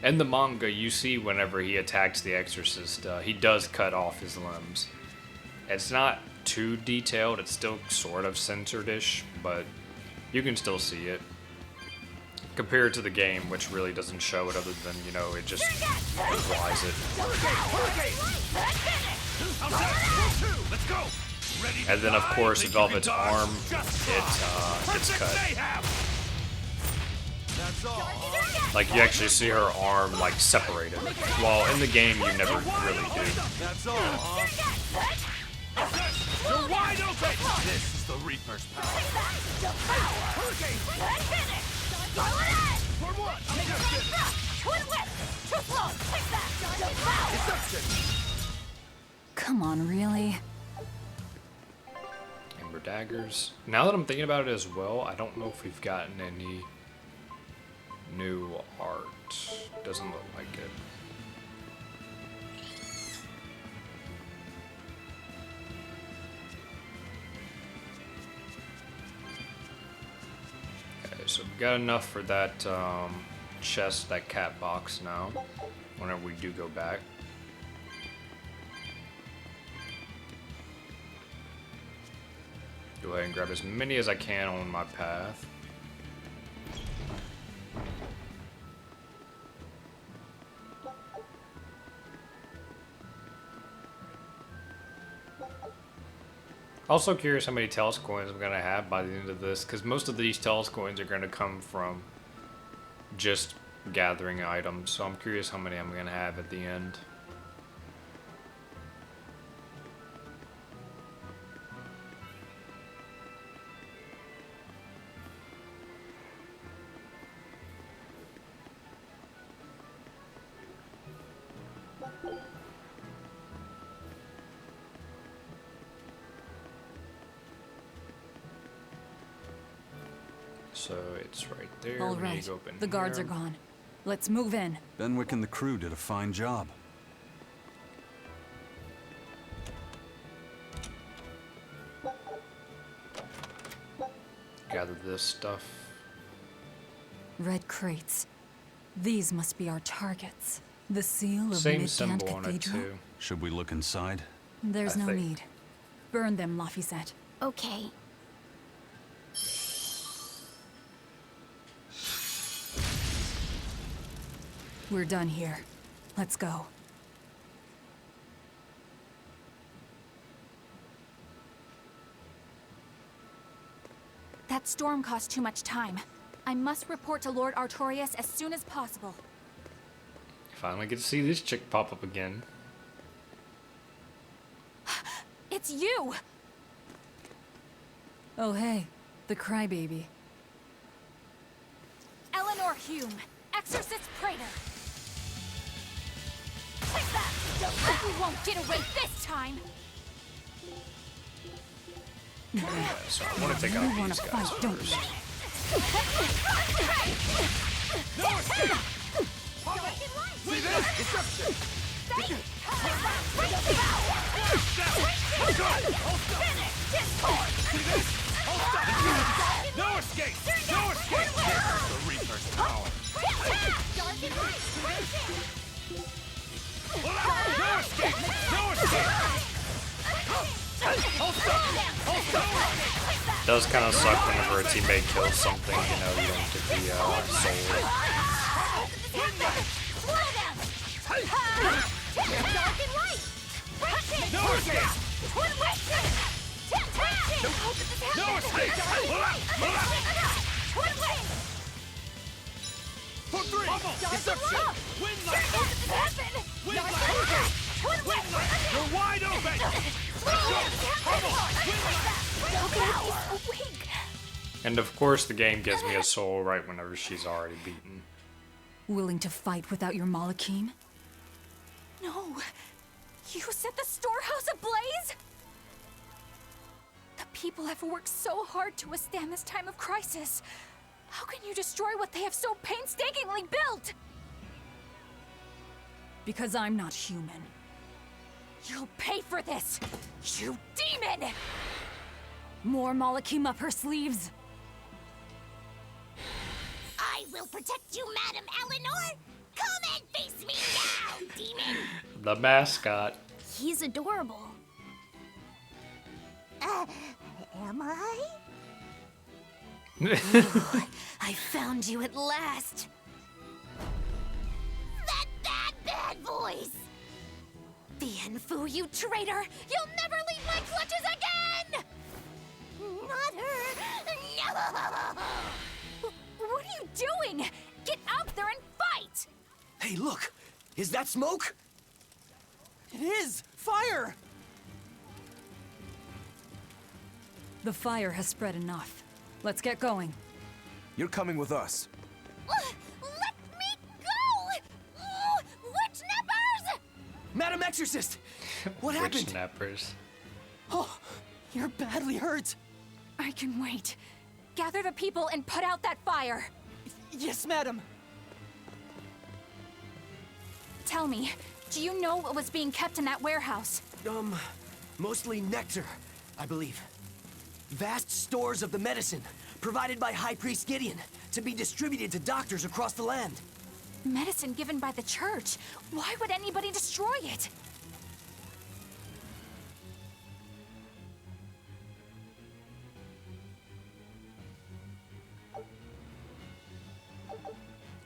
In the manga, you see whenever he attacks the Exorcist, he does cut off his limbs. It's not too detailed, it's still sort of censored-ish, but you can still see it. Compared to the game, which really doesn't show it other than, you know, it just implies it. And then, of course, Velvet's arm, it gets cut. Like, you actually see her arm, like, separated. While in the game, you never really do. That's all, huh? You're wide open! This is the Reaper's power. Come on, really? Ember daggers. Now that I'm thinking about it as well, I don't know if we've gotten any new art. Doesn't look like it. Okay, so we got enough for that chest, that cat box now, whenever we do go back. Go ahead and grab as many as I can on my path. Also curious how many Tails coins I'm gonna have by the end of this, because most of these Tails coins are gonna come from just gathering items, so I'm curious how many I'm gonna have at the end. So it's right there. All We need right, to go up in the guards here. are gone. Let's move in. Benwick and the crew did a fine job. Gather this stuff. Red crates. These must be our targets. The seal of Same Midgand symbol on it Cathedral? too. Should we look inside? There's I no think- need. Burn them, Laphicet. Okay. We're done here. Let's go. That storm cost too much time. I must report to Lord Artorias as soon as possible. Finally get to see this chick pop up again. It's you! Oh hey, the crybaby. Eleanor Hume, Exorcist Traitor. Take that! You won't get away this time! Yeah, so I want to take out You wanna these guys fight, don't first. See this? Deception! No escape! No escape! This is the Reaper's power! No escape! No escape! Does kind of suck whenever a teammate kills something, you know, you don't get the soul. No escape! No escape! For three! Deception! Win light! You're wide open! And of course the game gives me a soul right whenever she's already beaten. Willing to fight without your Malakim? No! You set the storehouse ablaze? The people have worked so hard to withstand this time of crisis. How can you destroy what they have so painstakingly built? Because I'm not human. You'll pay for this, you demon! More Malakim up her sleeves? I will protect you, Madam Eleanor! Come and face me now, demon! The mascot. He's adorable. Am I? I found you at last. That bad voice! Bien Phu, you traitor! You'll never leave my clutches again! Not her! No! What are you doing? Get out there and fight! Hey, look! Is that smoke? It is! Fire! The fire has spread enough. Let's get going. You're coming with us. Let me go! Witch nippers! Madam Exorcist! What happened? Witch snappers. Oh, you're badly hurt. I can wait. Gather the people and put out that fire. Yes, madam. Tell me, do you know what was being kept in that warehouse? Mostly nectar, I believe. Vast stores of the medicine, provided by High Priest Gideon, to be distributed to doctors across the land. Medicine given by the church. Why would anybody destroy it?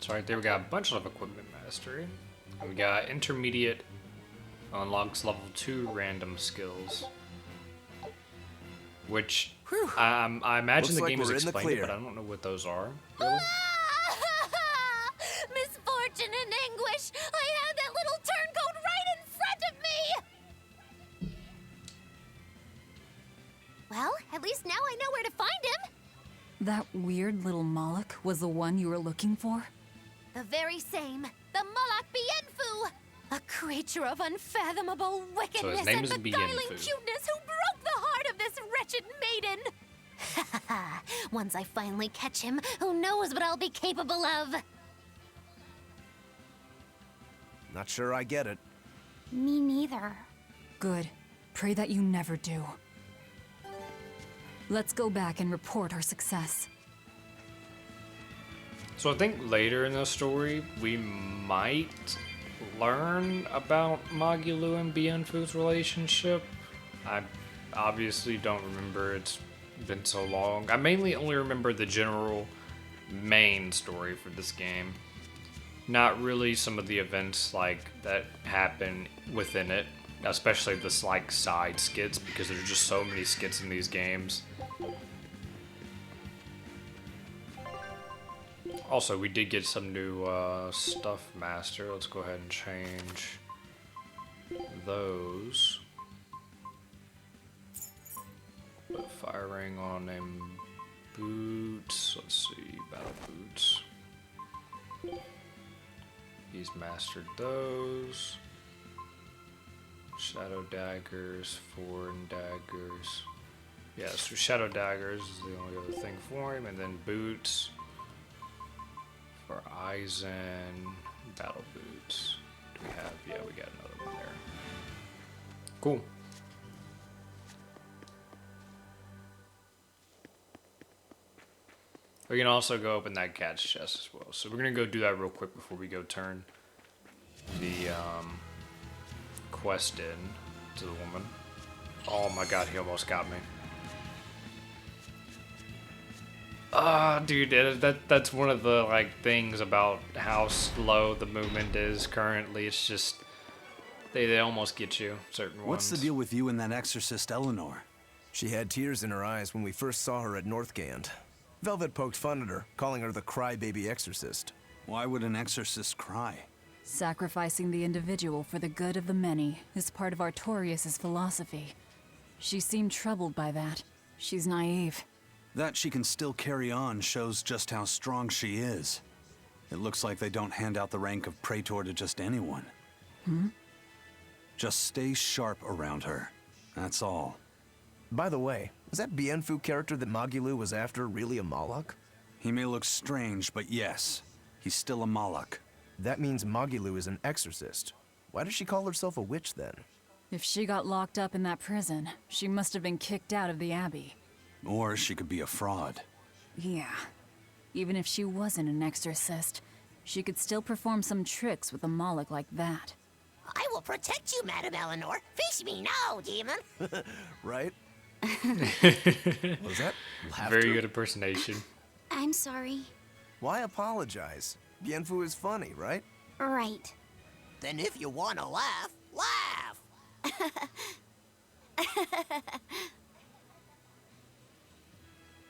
So right there we got a bunch of equipment mastery. We got intermediate unlocks level 2 random skills. Which I imagine Looks the like game has we're in the explained it, clear. but I don't know what those are. Really? Misfortune and anguish! I had that little turncoat right in front of me! Well, at least now I know where to find him. That weird little Moloch was the one you were looking for? The very same. The Moloch Bienfu! A creature of unfathomable wickedness name and is beguiling Bienfu. cuteness who broke the heart of this wretched maiden! Once I finally catch him, who knows what I'll be capable of? Not sure I get it. Me neither. Good. Pray that you never do. Let's go back and report our success. So I think later in the story, we might learn about Magilou and Bienfu's relationship. I obviously don't remember, it's been so long. I mainly only remember the general main story for this game. Not really some of the events like that happen within it, especially this like side skits, because there's just so many skits in these games. Also, we did get some new stuff master. Let's go ahead and change those. Put firing on them boots. Let's see, battle boots. He's mastered those. Shadow daggers, foreign daggers. Yeah, so shadow daggers is the only other thing for him, and then boots for Eisen, battle boots. Do we have? Yeah, we got another one there. Cool. We can also go open that cat's chest as well. So we're gonna go do that real quick before we go turn the quest in to the woman. Oh my god, he almost got me. Dude, that's one of the like things about how slow the movement is currently. It's just they almost get you, certain ones. What's the deal with you and that exorcist Eleanor? She had tears in her eyes when we first saw her at Northgand. Velvet poked fun at her, calling her the crybaby exorcist. Why would an exorcist cry? Sacrificing the individual for the good of the many is part of Artorias' philosophy. She seemed troubled by that. She's naive. That she can still carry on shows just how strong she is. It looks like they don't hand out the rank of Traitor to just anyone. Just stay sharp around her. That's all. By the way, was that Bienfu character that Magilou was after really a Moloch? He may look strange, but yes, he's still a Moloch. That means Magilou is an exorcist. Why does she call herself a witch then? If she got locked up in that prison, she must have been kicked out of the Abbey. Or she could be a fraud. Yeah. Even if she wasn't an exorcist, she could still perform some tricks with a Moloch like that. I will protect you, Madame Eleanor. Face me now, demon. Right? Was that laughter? Very good impersonation. I'm sorry. Why apologize? Bienfu is funny, right? Right. Then if you want to laugh, laugh.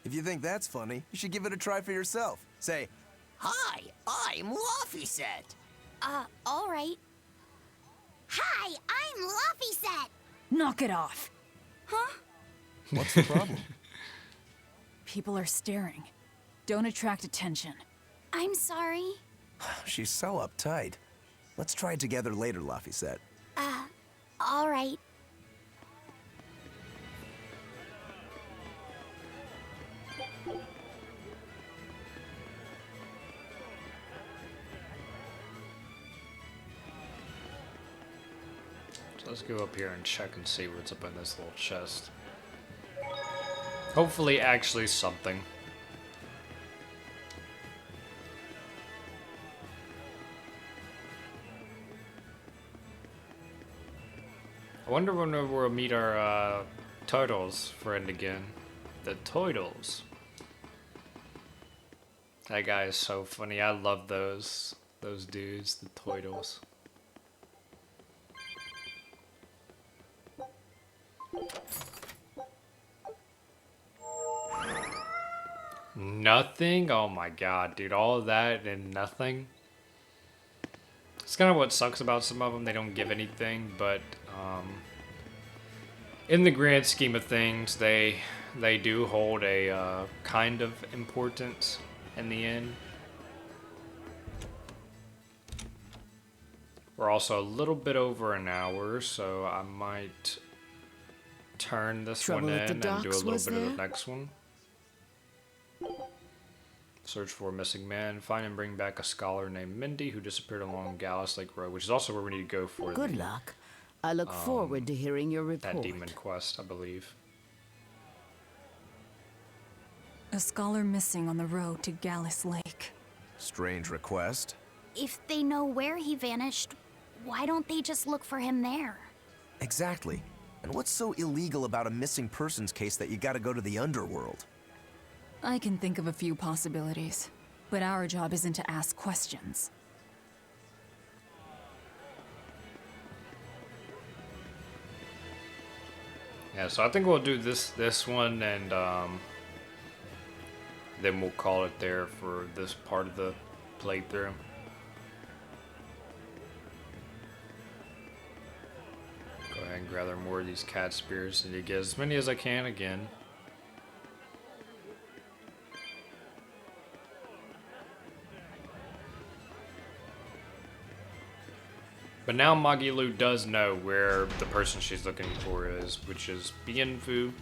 If you think that's funny, you should give it a try for yourself. Say, Hi, I'm Laffyset. All right. Hi, I'm Laffyset. Knock it off! what's the problem? People are staring. Don't attract attention. I'm sorry. She's so uptight. Let's try it together later, Laffyset. All right. So let's go up here and check and see what's up in this little chest. Hopefully actually something. I wonder when we'll meet our Turtles friend again. The Turtles. That guy is so funny. I love those dudes, the Toidles. Nothing? Oh my god, dude. All of that and nothing. It's kind of what sucks about some of them. They don't give anything, but in the grand scheme of things, they do hold a kind of importance in the end. We're also a little bit over an hour, so I might turn this one in and do a little bit of the next one. Search for a missing man. Find and bring back a scholar named Mindy who disappeared along Gallus Lake Road, which is also where we need to go for Good luck. I look forward to hearing your report. That demon quest, I believe. A scholar missing on the road to Gallus Lake. Strange request. If they know where he vanished, why don't they just look for him there? Exactly. And what's so illegal about a missing persons case that you gotta go to the underworld? I can think of a few possibilities, but our job isn't to ask questions. Yeah, so I think we'll do this one, and then we'll call it there for this part of the playthrough. Go ahead and gather more of these cat spears and get as many as I can again. But now Magilou does know where the person she's looking for is, which is Bienfu,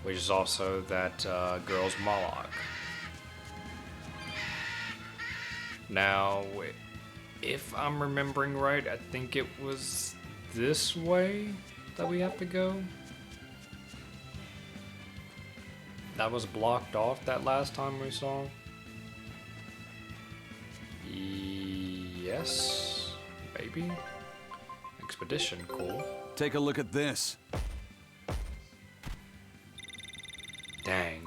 which is also that girl's Moloch. Now, if I'm remembering right, I think it was this way that we have to go. That was blocked off that last time we saw. Yes, maybe. Expedition, cool. Take a look at this. Dang.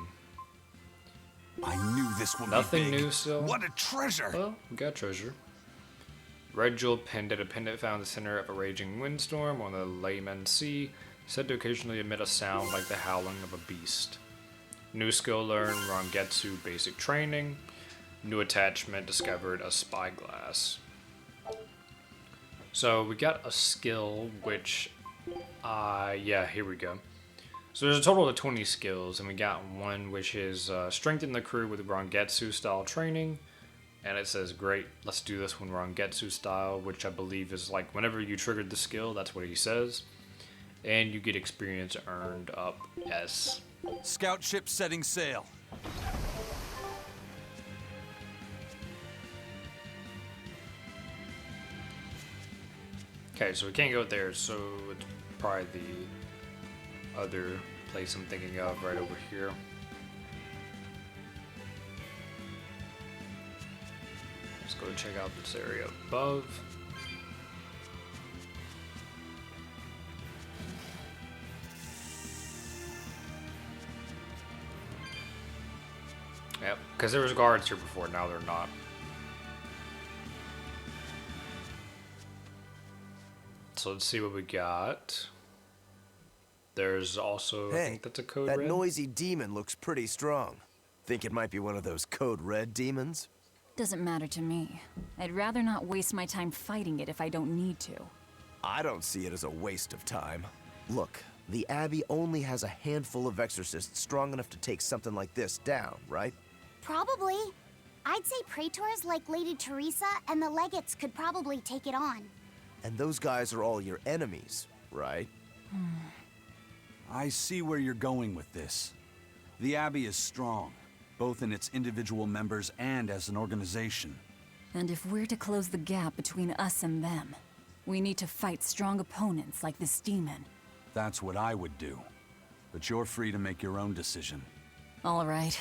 I knew this would Nothing be big. new still. What a treasure! Well, we got treasure. Red jewel pendant, a pendant found in the center of a raging windstorm on the Layman Sea, said to occasionally emit a sound like the howling of a beast. New skill learned, Rangetsu basic training. New attachment discovered, a spyglass. So we got a skill, which, yeah, here we go. So there's a total of 20 skills, and we got one which is strengthen the crew with Rangetsu style training. And it says, great, let's do this one Rangetsu style, which I believe is like whenever you triggered the skill, that's what he says. And you get experience earned up S. Scout ship setting sail. Okay, so we can't go there, so it's probably the other place I'm thinking of right over here. Let's go check out this area above. Yep, because there was guards here before, now they're not. So let's see what we got. There's also, Hey, I think that's a code that red. noisy demon looks pretty strong. Think it might be one of those code red demons? Doesn't matter to me. I'd rather not waste my time fighting it if I don't need to. I don't see it as a waste of time. Look, the Abbey only has a handful of exorcists strong enough to take something like this down, right? Probably. I'd say praetors like Lady Teresa and the legates could probably take it on. And those guys are all your enemies, right? I see where you're going with this. The Abbey is strong, both in its individual members and as an organization. And if we're to close the gap between us and them, we need to fight strong opponents like this demon. That's what I would do. But you're free to make your own decision. All right,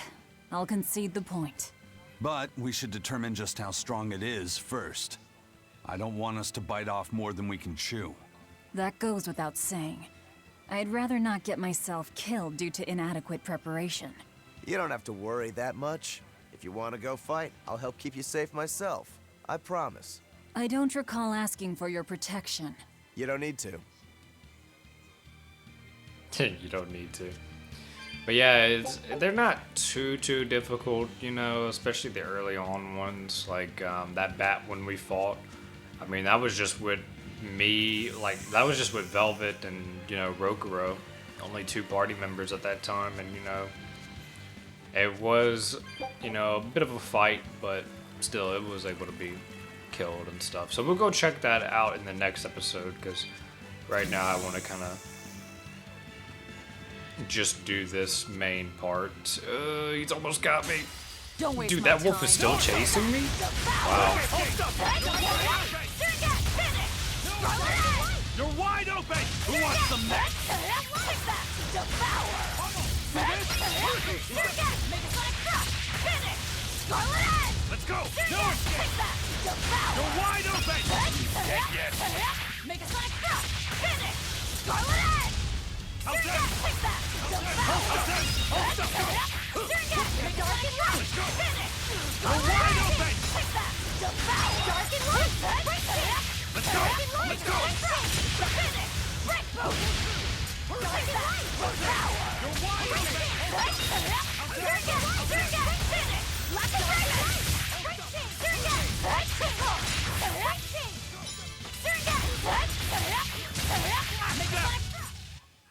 I'll concede the point. But we should determine just how strong it is first. I don't want us to bite off more than we can chew. That goes without saying. I'd rather not get myself killed due to inadequate preparation. You don't have to worry that much. If you want to go fight, I'll help keep you safe myself. I promise. I don't recall asking for your protection. You don't need to. You don't need to. But yeah, they're not too difficult, you know, especially the early on ones, like that bat when we fought. I mean, that was just with me, like, that was just with Velvet and, you know, Rokuro. Only 2 party members at that time, and, you know, it was, you know, a bit of a fight, but still, it was able to be killed and stuff. So we'll go check that out in the next episode, because right now I want to kind of just do this main part. He's almost got me. Don't waste Dude, my that wolf time. is still chasing me? Wow. You're wide open! Who wants some next? Let's go! No escape! You're wide open! Dead yet? Make a sonic crush! Finish! Scarlet Edge! Out there! Let's go! Let's go!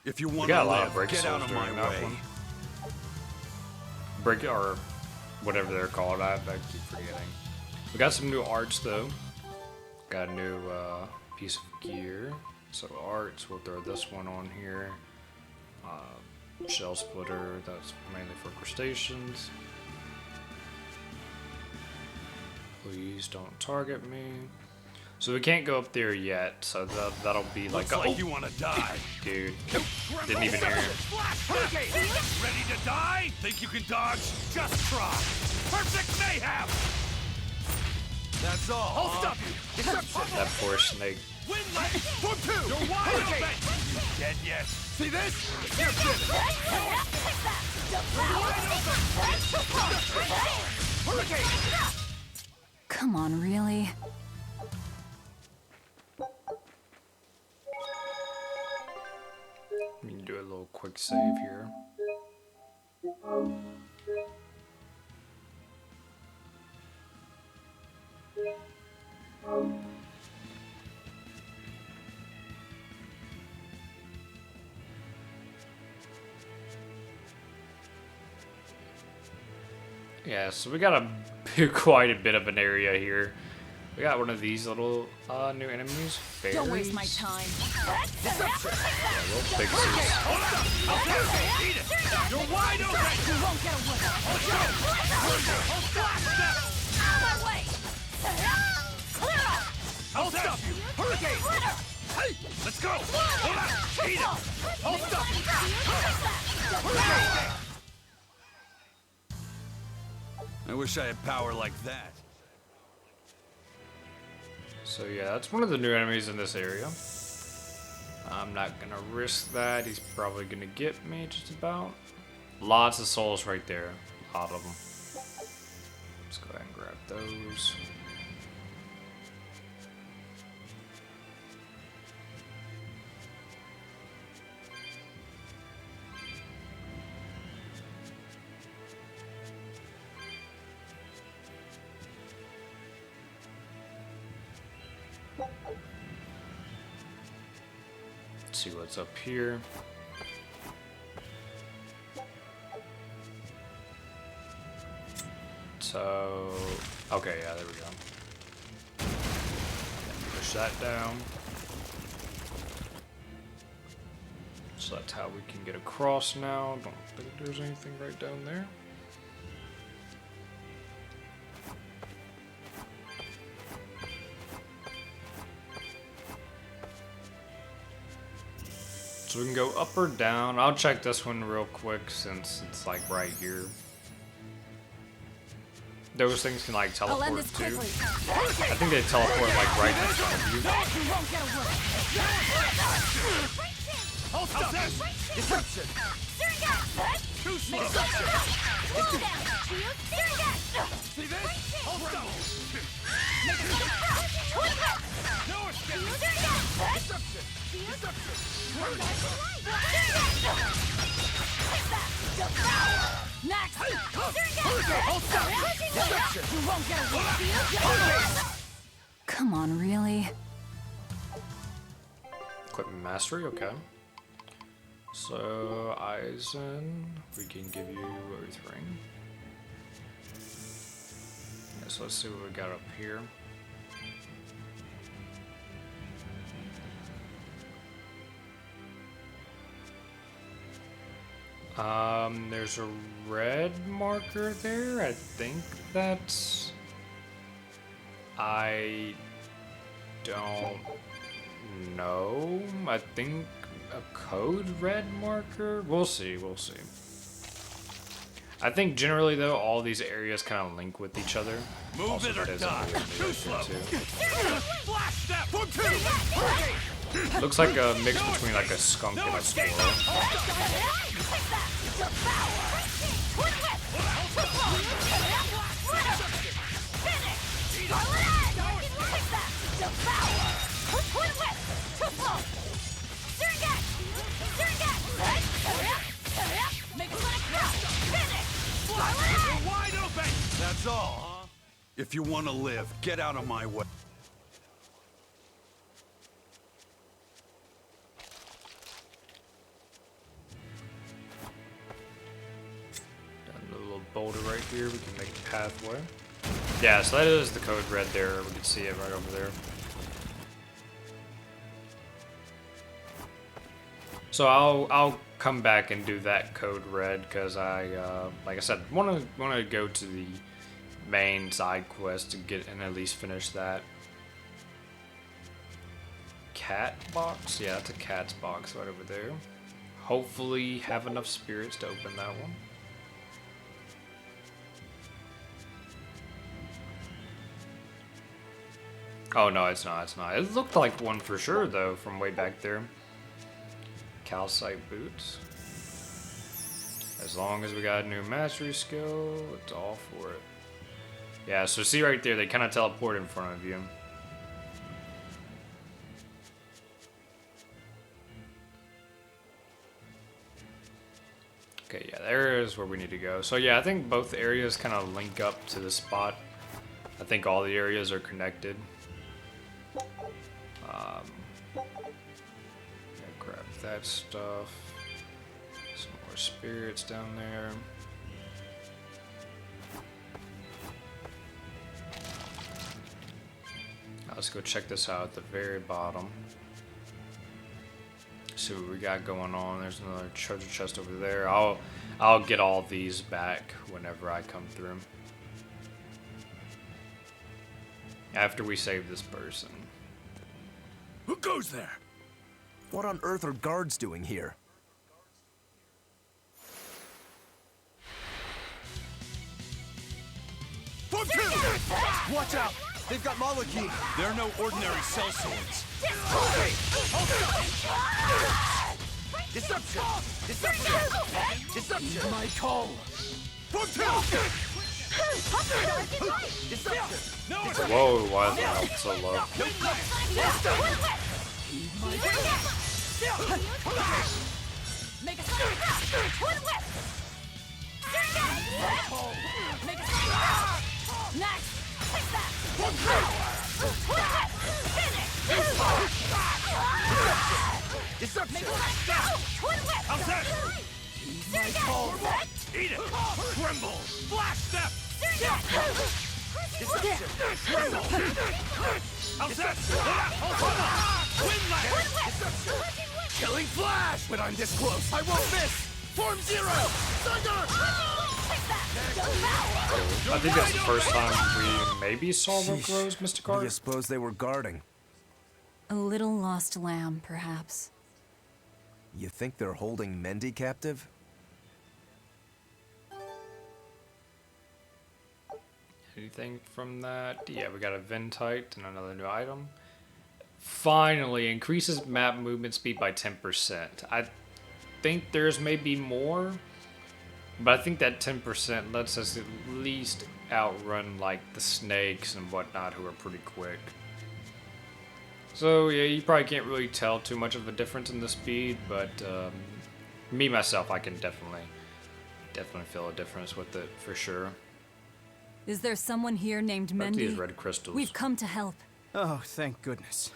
If you We want got to a lot of live, break get out souls of my during that way. one. Break, or whatever they're called, I keep forgetting. We got some new arts though. Got a new piece of gear. So arts, we'll throw this one on here. Shell splitter, that's mainly for crustaceans. Please don't target me. So we can't go up there yet, so that'll be like, Looks like you want to die. Dude, didn't even hear him. Ready to die? Think you can dodge? Just try. Perfect mayhem! That's all. I'll stop you. Deception. That poor snake. Win leg for 2. You're wide open. You dead yet? See this? You're finished. Hurricane. Come on, really? We can do a little quick save here. Yeah, so we got quite a bit of an area here. We got one of these little new enemies. Fairies. Don't waste my time. Yeah, we'll fix this. Eat it. You're wide open. You won't get away. I'll stop you. Hurricane. Hey, let's go. Hold on. Eat it. I'll stop you. Hurricane. I wish I had power like that. So yeah, that's one of the new enemies in this area. I'm not gonna risk that. He's probably gonna get me just about. Lots of souls right there. A lot of them. Let's go ahead and grab those. Let's see what's up here. So, okay, yeah, there we go. Push that down. So that's how we can get across now. Don't think there's anything right down there. So we can go up or down. I'll check this one real quick since it's like right here. Those things can like teleport too. I think they teleport like right in front of you. I'll stop you. Deception! Too slow! See this? Hold on! No escape! Deception! Deception! Next! Hold down! Deception! You won't get away! Come on, really? Equipment mastery, okay. So, Eisen, we can give you Earth Ring. Yeah, so let's see what we got up here. There's a red marker there. I think that's... I don't know. I think a code red marker? We'll see, we'll see. I think generally though, all these areas kind of link with each other. Move Also, it or there's die. a weird Too mirror slow. too. Flash step! For two! Looks like a mix between like a skunk and a escape! squirrel. Wide open! That's all, huh? If you want to live, get out of my way. Got a little boulder right here. We can make a pathway. Yeah, so that is the code red there. We can see it right over there. So I'll come back and do that code red because I like I said want to go to the main side quest to get and at least finish that cat box. Yeah, that's a cat's box right over there. Hopefully have enough spirits to open that one. Oh no, it's not. It's not. It looked like one for sure though from way back there. Calcite boots. As long as we got a new mastery skill, it's all for it. Yeah, so see right there, they kind of teleport in front of you. Okay, yeah, there is where we need to go. So yeah, I think both areas kind of link up to the spot. I think all the areas are connected. Grab that stuff. Some more spirits down there. Now let's go check this out at the very bottom. See what we got going on. There's another treasure chest over there. I'll get all these back whenever I come through. After we save this person. Who goes there? What on earth are guards doing here? For two! Watch out! They've got Maliki! They're no ordinary cell swords. Deception! Deception! Deception! My call! For two! Deception! No! Whoa, why is my health so low? Make a twin whip! Make a next! Take that! Twin whip! Finish! Deception! Twin whip! How's that? My call! Eat it! Tremble! Flash step! Deception! Tremble! How's that? Twin lash! Killing flash! When I'm this close, I won't miss! Form zero! Thunder! I think that's the first time we maybe saw Rokuro's Mystic What do Art. you suppose they were guarding? A little lost lamb, perhaps. You think they're holding Mendy captive? Anything from that? Yeah, we got a Ventite and another new item. Finally, increases map movement speed by 10%. I think there's maybe more, but I think that 10% lets us at least outrun like the snakes and whatnot, who are pretty quick. So yeah, you probably can't really tell too much of a difference in the speed, but me myself, I can definitely feel a difference with it for sure. Is there someone here named Like Mendy? these red crystals. We've come to help. Oh, thank goodness.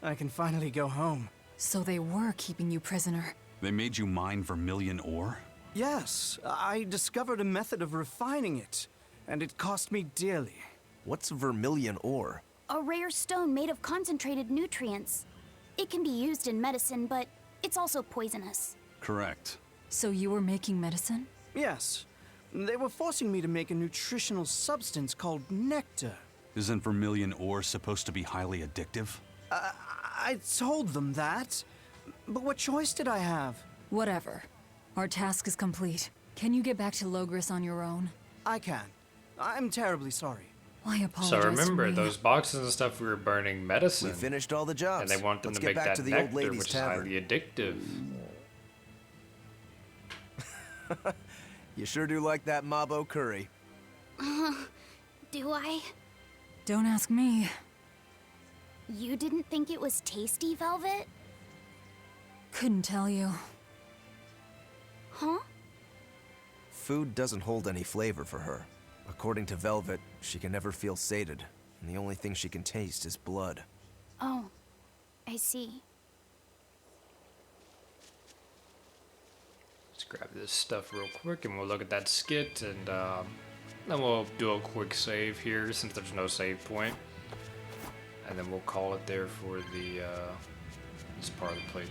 I can finally go home. So they were keeping you prisoner. They made you mine vermilion ore? Yes, I discovered a method of refining it, and it cost me dearly. What's vermilion ore? A rare stone made of concentrated nutrients. It can be used in medicine, but it's also poisonous. Correct. So you were making medicine? Yes. They were forcing me to make a nutritional substance called nectar. Isn't vermilion ore supposed to be highly addictive? I told them that, but what choice did I have? Whatever. Our task is complete. Can you get back to Logris on your own? I can. I'm terribly sorry. Why apologize So remember, to me? those boxes and stuff, we were burning medicine. We finished all the jobs. And they want them Let's to get make back that to the nectar, old lady's which tavern. is highly addictive. You sure do like that Mabo curry. Do I? Don't ask me. You didn't think it was tasty, Velvet? Couldn't tell you. Huh? Food doesn't hold any flavor for her. According to Velvet, she can never feel sated, and the only thing she can taste is blood. Oh, I see. Let's grab this stuff real quick and we'll look at that skit, and then we'll do a quick save here since there's no save point. And then we'll call it there for the this part of the playthrough.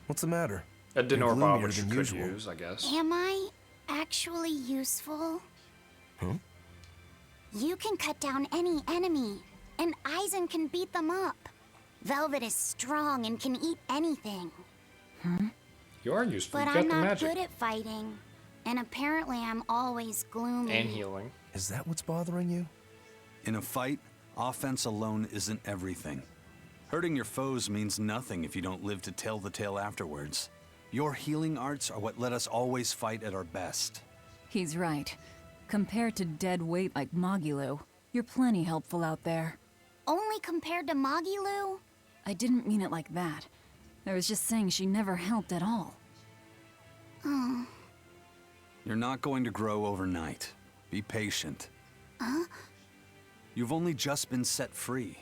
What's the matter? A dinner You're bottle gloomier which you than could usual. use, I guess. Am I actually useful? Huh? You can cut down any enemy, and Eisen can beat them up. Velvet is strong and can eat anything. You are useful. But You got I'm the not magic good at fighting, and apparently I'm always gloomy. and healing. Is that what's bothering you? In a fight, offense alone isn't everything. Hurting your foes means nothing if you don't live to tell the tale afterwards. Your healing arts are what let us always fight at our best. He's right. Compared to dead weight like Magilou, you're plenty helpful out there. Only compared to Magilou? I didn't mean it like that. I was just saying she never helped at all. Oh. You're not going to grow overnight. Be patient. Huh? You've only just been set free.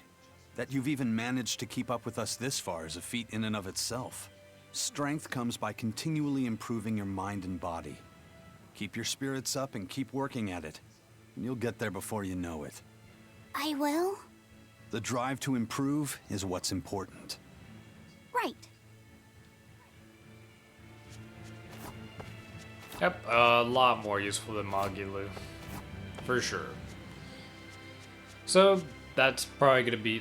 That you've even managed to keep up with us this far is a feat in and of itself. Strength comes by continually improving your mind and body. Keep your spirits up and keep working at it, and you'll get there before you know it. I will? The drive to improve is what's important. Right. Yep, a lot more useful than Magilou, for sure. So that's probably gonna be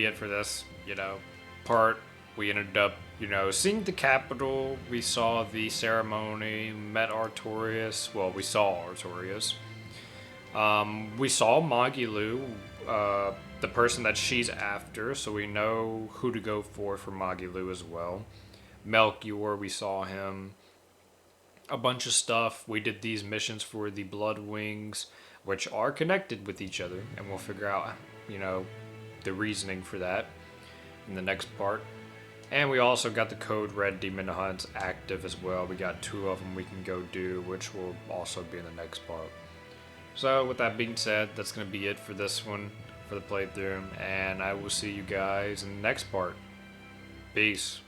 it for this, part. We ended up, seeing the capital. We saw the ceremony, met Artorias. Well, we saw Artorias. We saw Magilou, the person that she's after, so we know who to go for Magilou as well. Melchior, we saw him. A bunch of stuff. We did these missions for the Bloodwings, which are connected with each other, and we'll figure out, the reasoning for that in the next part. And we also got the Code Red Demon Hunts active as well. We got 2 of them we can go do, which will also be in the next part. So with that being said, that's going to be it for this one, for the playthrough, and I will see you guys in the next part. Peace.